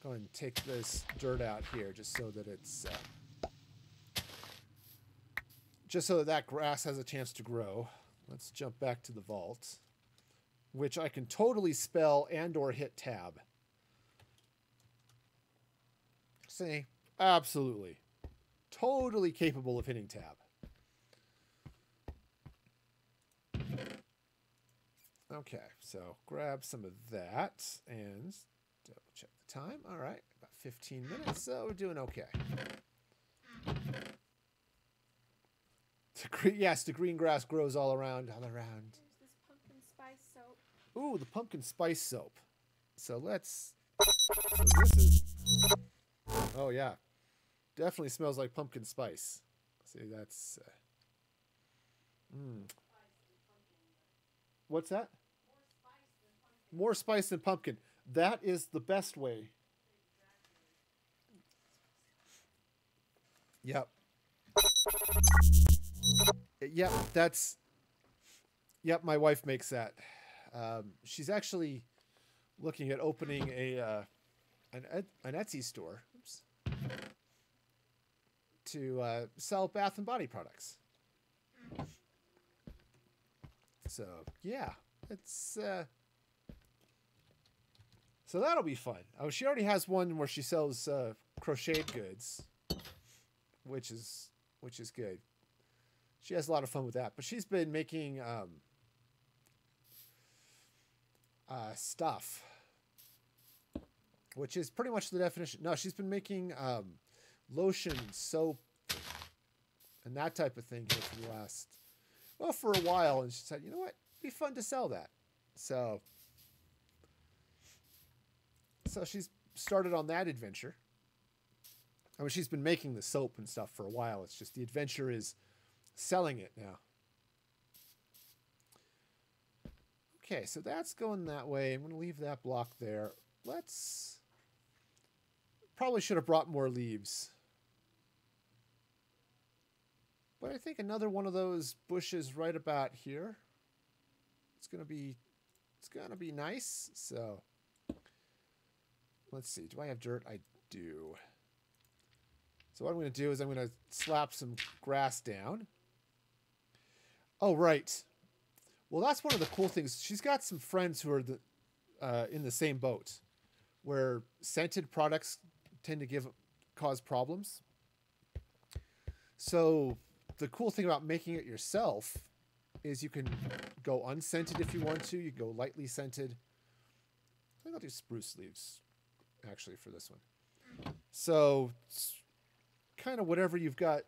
Go ahead and take this dirt out here just so that it's just so that grass has a chance to grow. Let's jump back to the vault, which I can totally spell and or hit tab. See, absolutely. Totally capable of hitting tab. Okay, so grab some of that and double check the time. All right, about 15 minutes, so we're doing okay. Yes, the green grass grows all around. There's this pumpkin spice soap. Ooh, the pumpkin spice soap. So let's... So this is... Oh, yeah. Definitely smells like pumpkin spice. See, that's... What's that? More spice than pumpkin. That is the best way. Yep. Yep, that's... Yep, my wife makes that. She's actually looking at opening an Etsy store to sell Bath and Body products. So yeah, it's so that'll be fun. Oh, she already has one where she sells crocheted goods, which is good. She has a lot of fun with that. But she's been making stuff, which is pretty much the definition. No, she's been making lotion, soap, and that type of thing here for the last, well, for a while. And she said, you know what? It'd be fun to sell that. So she's started on that adventure. I mean, she's been making the soap and stuff for a while. It's just the adventure is selling it now. Okay, so that's going that way. I'm going to leave that block there. Let's... Probably should have brought more leaves. But I think another one of those bushes right about here. It's going to be nice. So let's see. Do I have dirt? I do. So what I'm going to do is I'm going to slap some grass down. Oh, right. Well, that's one of the cool things. She's got some friends who are in the same boat, where scented products tend to cause problems. So the cool thing about making it yourself is you can go unscented if you want to. You can go lightly scented. I think I'll do spruce leaves, actually, for this one. So it's kind of whatever you've got,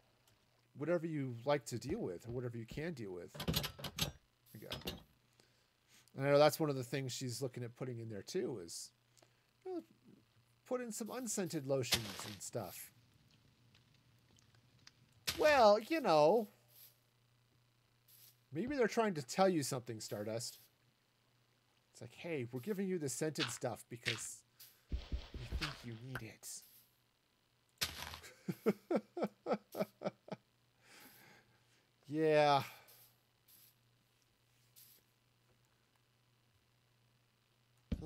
whatever you like to deal with, or whatever you can deal with. There you go. And I know that's one of the things she's looking at putting in there too is, you know, put in some unscented lotions and stuff. Well, you know, maybe they're trying to tell you something, Stardust. It's like, hey, we're giving you the scented stuff because we think you need it. Yeah.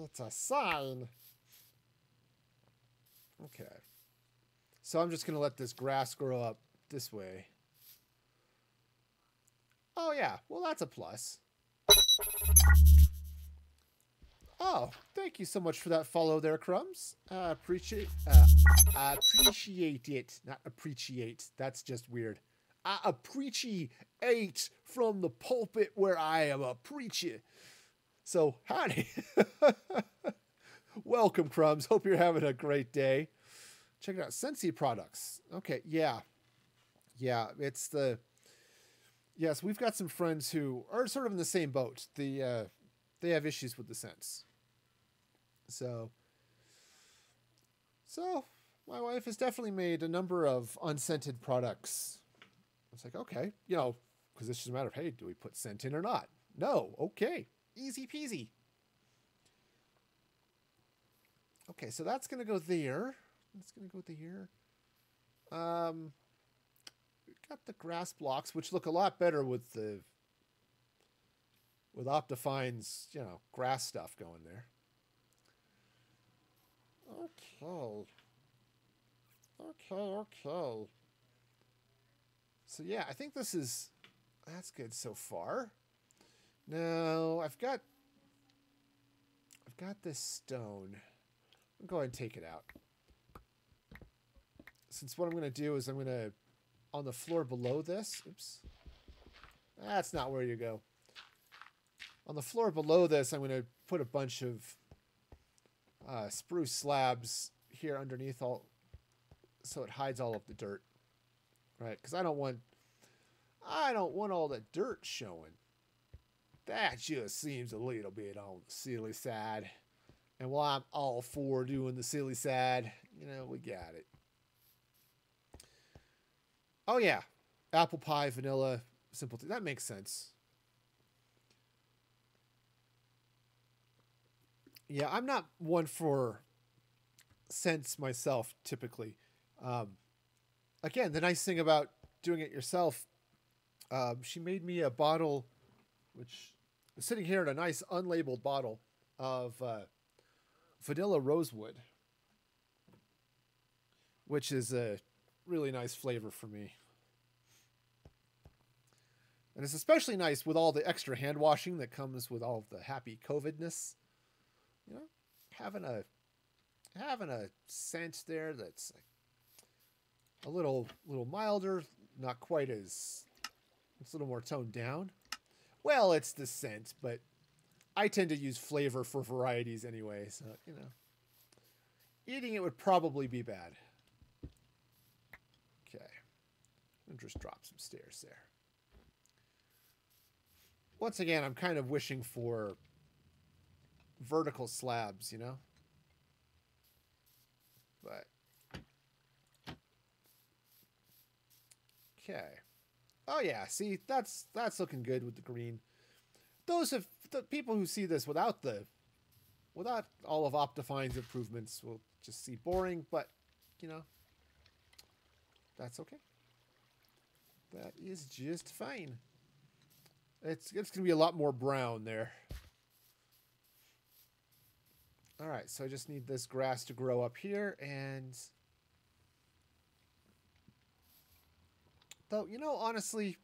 It's a sign. Okay. So I'm just going to let this grass grow up this way. Oh, yeah. Well, that's a plus. Oh, thank you so much for that follow there, Crumbs. I appreciate it. Not appreciate. That's just weird. I appreciate from the pulpit where I am a preacher. So, howdy. Welcome, Crumbs. Hope you're having a great day. Check it out. Scentsy products. Okay, yeah. Yeah, it's the... Yes, we've got some friends who are sort of in the same boat. They have issues with the scents. So my wife has definitely made a number of unscented products. It's like, okay, you know, because it's just a matter of, hey, do we put scent in or not? No, okay, easy peasy. Okay, so that's going to go there. That's going to go there. We've got the grass blocks, which look a lot better with Optifine's, you know, grass stuff going there. Okay. So yeah, I think that's good so far. Now I've got this stone. I'll go ahead and take it out. Since what I'm going to do is I'm going to, on the floor below this, oops, that's not where you go. On the floor below this, I'm going to put a bunch of spruce slabs here underneath so it hides all of the dirt, right? Because I don't want all the dirt showing. That just seems a little bit on the silly side. And while I'm all for doing the silly side, you know, we got it. Oh yeah, apple pie, vanilla, simple tea. That makes sense. Yeah, I'm not one for scents myself, typically. Again, the nice thing about doing it yourself, she made me a bottle, which is sitting here in a nice unlabeled bottle of vanilla rosewood, which is a really nice flavor for me. And it's especially nice with all the extra hand washing that comes with all of the happy COVID-ness. You know, having a scent there that's like a little milder, not quite as, it's a little more toned down. Well, it's the scent, but I tend to use flavor for varieties anyway, so, you know, eating it would probably be bad. Okay, I'll just drop some stairs there. Once again, I'm kind of wishing for vertical slabs, you know? But okay. Oh yeah, see, that's looking good with the green. Those of the people who see this without all of Optifine's improvements will just see boring, but you know, that's okay. That is just fine. It's going to be a lot more brown there. All right, so I just need this grass to grow up here, and though, you know, honestly,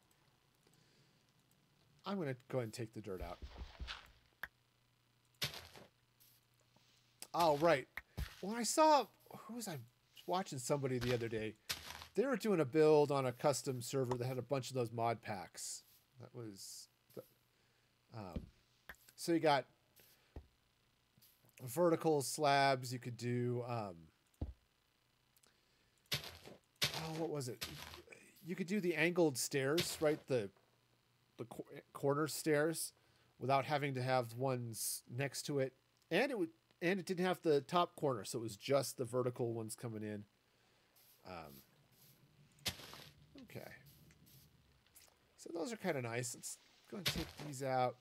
I'm going to go ahead and take the dirt out. Oh, right. Well, I saw... Who was I watching somebody the other day? They were doing a build on a custom server that had a bunch of those mod packs. That was... so you got vertical slabs. You could do... what was it? You could do the angled stairs, right? The corner stairs without having to have ones next to it. And it didn't have the top corner, so it was just the vertical ones coming in. Okay. So those are kind of nice. Let's go and take these out.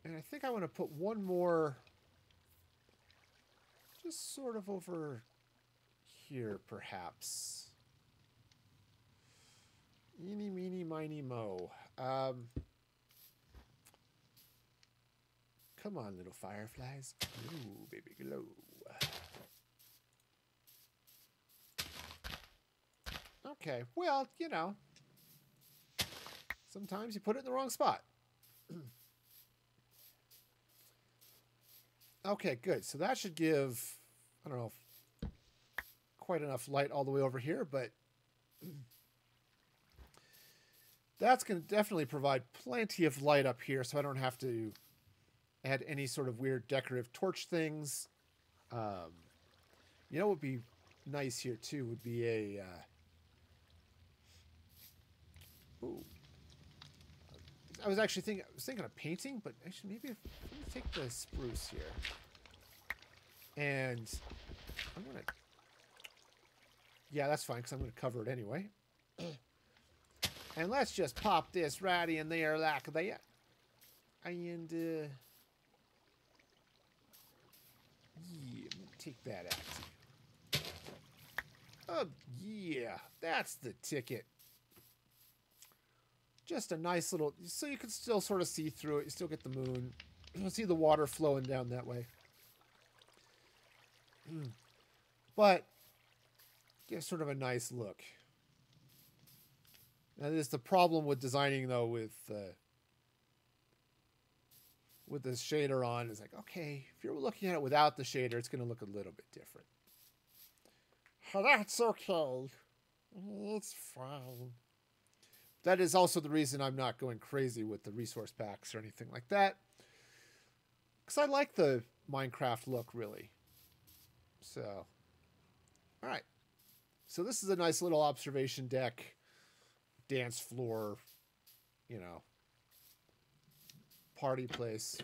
And I think I want to put one more just sort of over here, perhaps. Eeny, meeny, miny, mo. Come on, little fireflies. Glow, baby, glow. Okay, well, you know. Sometimes you put it in the wrong spot. Okay, good. So that should give, I don't know, quite enough light all the way over here, but that's going to definitely provide plenty of light up here, so I don't have to add any sort of weird decorative torch things. You know what would be nice here too would be a ooh. I was thinking of painting, but actually maybe let me take the spruce here. And I'm gonna, yeah, that's fine because I'm gonna cover it anyway. And let's just pop this right in there like that. And yeah, take that out too. Oh yeah, that's the ticket. Just a nice little, so you can still sort of see through it. You still get the moon. You'll see the water flowing down that way. But get sort of a nice look. Now, there's the problem with designing though with the shader on. Is like, okay, if you're looking at it without the shader, it's going to look a little bit different. That's okay. It's fine. That is also the reason I'm not going crazy with the resource packs or anything like that. Because I like the Minecraft look, really. So, all right. So this is a nice little observation deck, dance floor, you know, party place.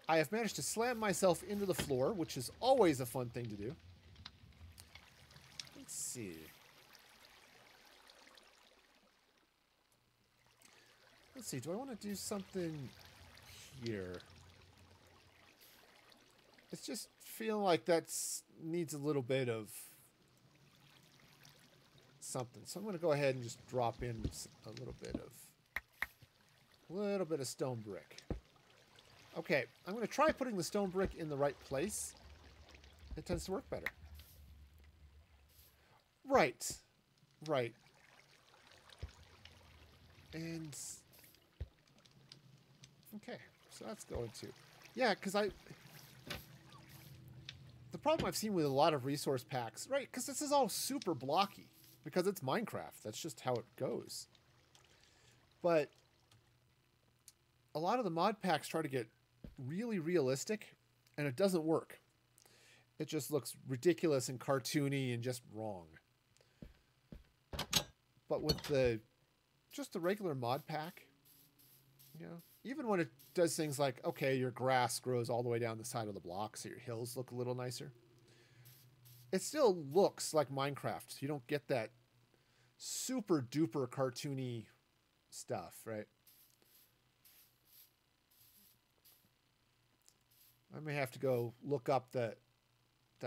I have managed to slam myself into the floor, which is always a fun thing to do. Let's see. Let's see, do I want to do something here? It's just feeling like that needs a little bit of something. So I'm going to go ahead and just drop in a little bit of stone brick. Okay, I'm going to try putting the stone brick in the right place. It tends to work better. Right. Right. And okay, so that's going to... Yeah, because the problem I've seen with a lot of resource packs, right, because this is all super blocky, because it's Minecraft. That's just how it goes. But a lot of the mod packs try to get really realistic, and it doesn't work. It just looks ridiculous and cartoony and just wrong. But with just the regular mod pack, you know, even when it does things like, okay, your grass grows all the way down the side of the block, so your hills look a little nicer, it still looks like Minecraft. You don't get that super duper cartoony stuff, right? I may have to go look up that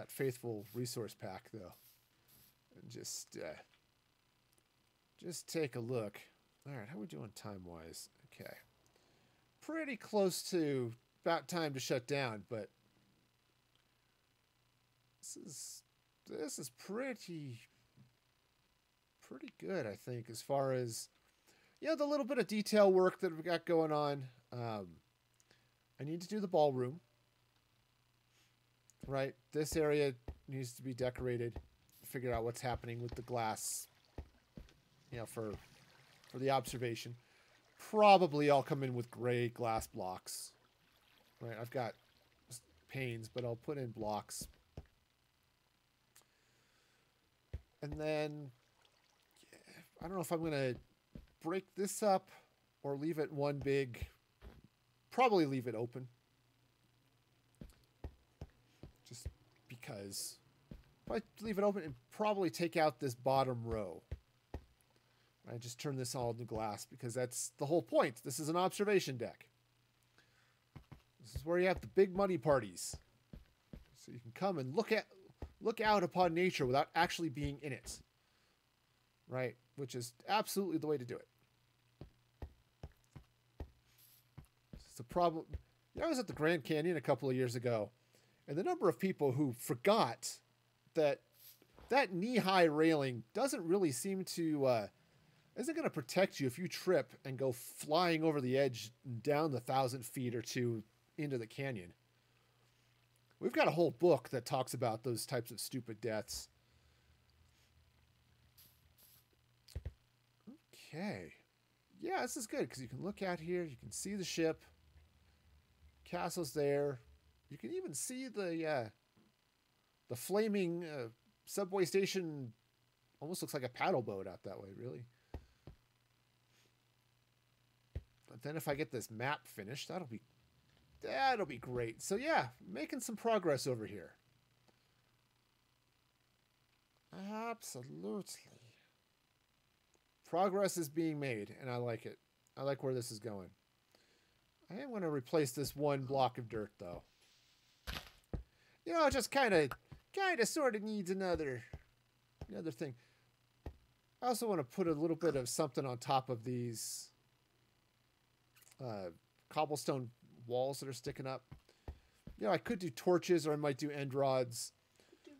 faithful resource pack though, and just take a look. All right, how are we doing time wise? Okay, pretty close to about time to shut down, but this is pretty pretty good, I think, as far as, the little bit of detail work that we've got going on. I need to do the ballroom. Right? This area needs to be decorated. Figure out what's happening with the glass, for the observation. Probably I'll come in with gray glass blocks. Right? I've got panes, but I'll put in blocks. And then, I don't know if I'm going to break this up or leave it one big, probably leave it open. Just because if I leave it open and probably take out this bottom row. I just turn this all into glass because that's the whole point. This is an observation deck. This is where you have the big money parties. So you can come and look out upon nature without actually being in it. Right? Which is absolutely the way to do it. It's a problem. I was at the Grand Canyon a couple of years ago, and the number of people who forgot that knee-high railing doesn't really seem to isn't going to protect you if you trip and go flying over the edge down the 1,000 feet or two into the canyon. We've got a whole book that talks about those types of stupid deaths. Okay. Yeah, this is good because you can look out here. You can see the ship. Castle's there. You can even see the flaming subway station. Almost looks like a paddle boat out that way, really. But then if I get this map finished, that'll be great. So yeah, making some progress over here. Absolutely. Progress is being made, and I like it. I like where this is going. I am going to replace this one block of dirt, though. It just kind of sort of needs another thing. I also want to put a little bit of something on top of these cobblestone walls that are sticking up. I could do torches, or I might do end rods. Could you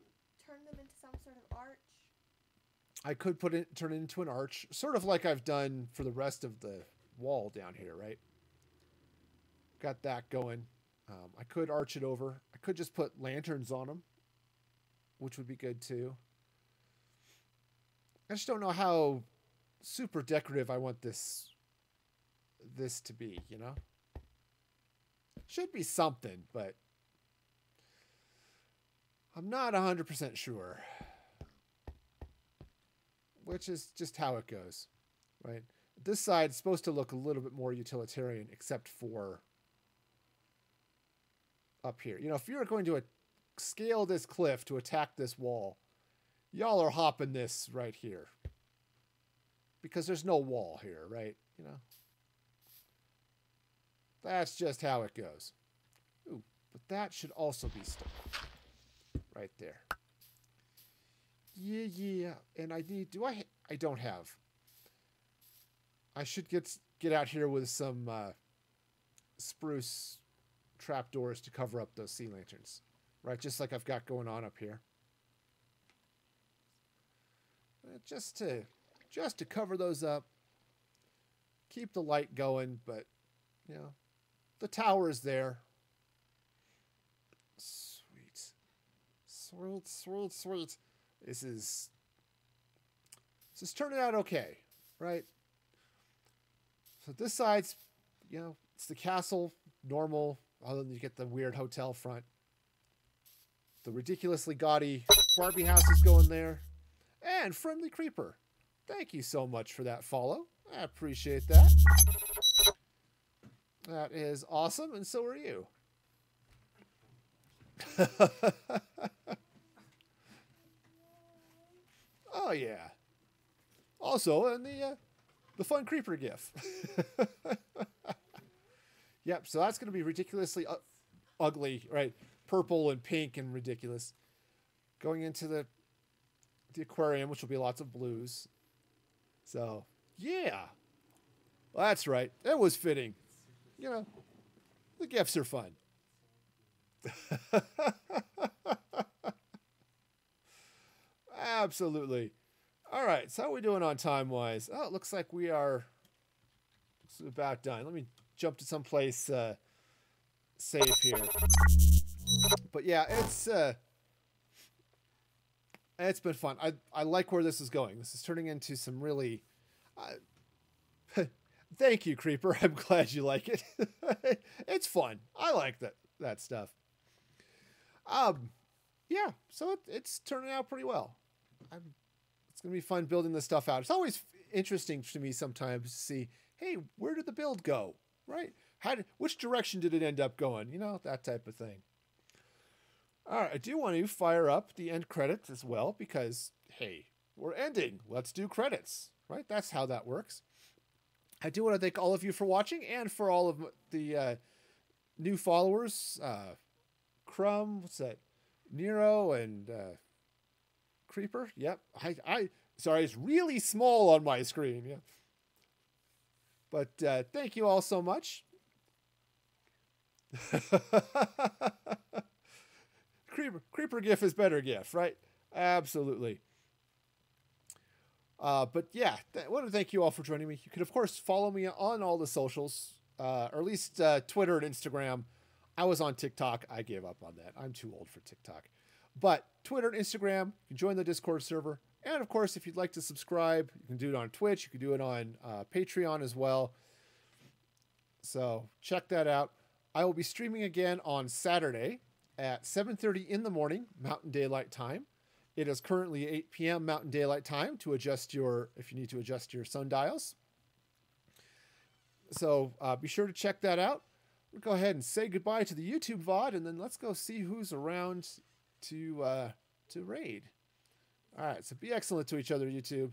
turn them into some sort of arch? I could turn it into an arch, sort of like I've done for the rest of the wall down here, right? Got that going. I could arch it over. I could just put lanterns on them, which would be good too. I just don't know how super decorative I want this to be, Should be something, but I'm not 100% sure. Which is just how it goes, right? This side's supposed to look a little bit more utilitarian, except for up here. If you're going to scale this cliff to attack this wall, y'all are hopping this right here. Because there's no wall here, right? That's just how it goes. Ooh, but that should also be stuck right there. Yeah. And I need, I don't have. I should get out here with some spruce trapdoors to cover up those sea lanterns. Right, just like I've got going on up here. Just to cover those up. Keep the light going, but the tower is there. Sweet. This is turning out okay, right? So this side's, it's the castle, normal, other than you get the weird hotel front. The ridiculously gaudy Barbie house is going there. And Friendly Creeper. Thank you so much for that follow. I appreciate that. That is awesome, and so are you. Oh, yeah. Also, and the fun creeper gif. Yep, so that's going to be ridiculously ugly, right? Purple and pink and ridiculous. Going into the aquarium, which will be lots of blues. So, yeah. Well, that's right. It was fitting. The gifts are fun. Absolutely. All right, so how are we doing on time-wise? Oh, it looks like we are about done. Let me jump to someplace safe here. But yeah, it's been fun. I like where this is going. This is turning into some really... thank you, Creeper. I'm glad you like it. It's fun. I like that stuff. Yeah, so it's turning out pretty well. It's going to be fun building this stuff out. It's always interesting to me sometimes to see, hey, where did the build go? Right? Which direction did it end up going? You know, that type of thing. All right, I do want to fire up the end credits as well because, hey, we're ending. Let's do credits, right? That's how that works. I do want to thank all of you for watching and for all of the new followers. Crumb, what's that? Nero and Creeper. Yep. Sorry, it's really small on my screen. Yeah. But thank you all so much. Creeper GIF is better GIF, right? Absolutely. But yeah, I want to thank you all for joining me. You can, of course, follow me on all the socials, or at least Twitter and Instagram. I was on TikTok. I gave up on that. I'm too old for TikTok. But Twitter and Instagram, you can join the Discord server. And, of course, if you'd like to subscribe, you can do it on Twitch. You can do it on Patreon as well. So check that out. I will be streaming again on Saturday at 7:30 in the morning, Mountain Daylight Time. It is currently 8 p.m. Mountain Daylight Time if you need to adjust your sundials. So be sure to check that out. We'll go ahead and say goodbye to the YouTube VOD, and then let's go see who's around to raid. All right, so be excellent to each other, YouTube.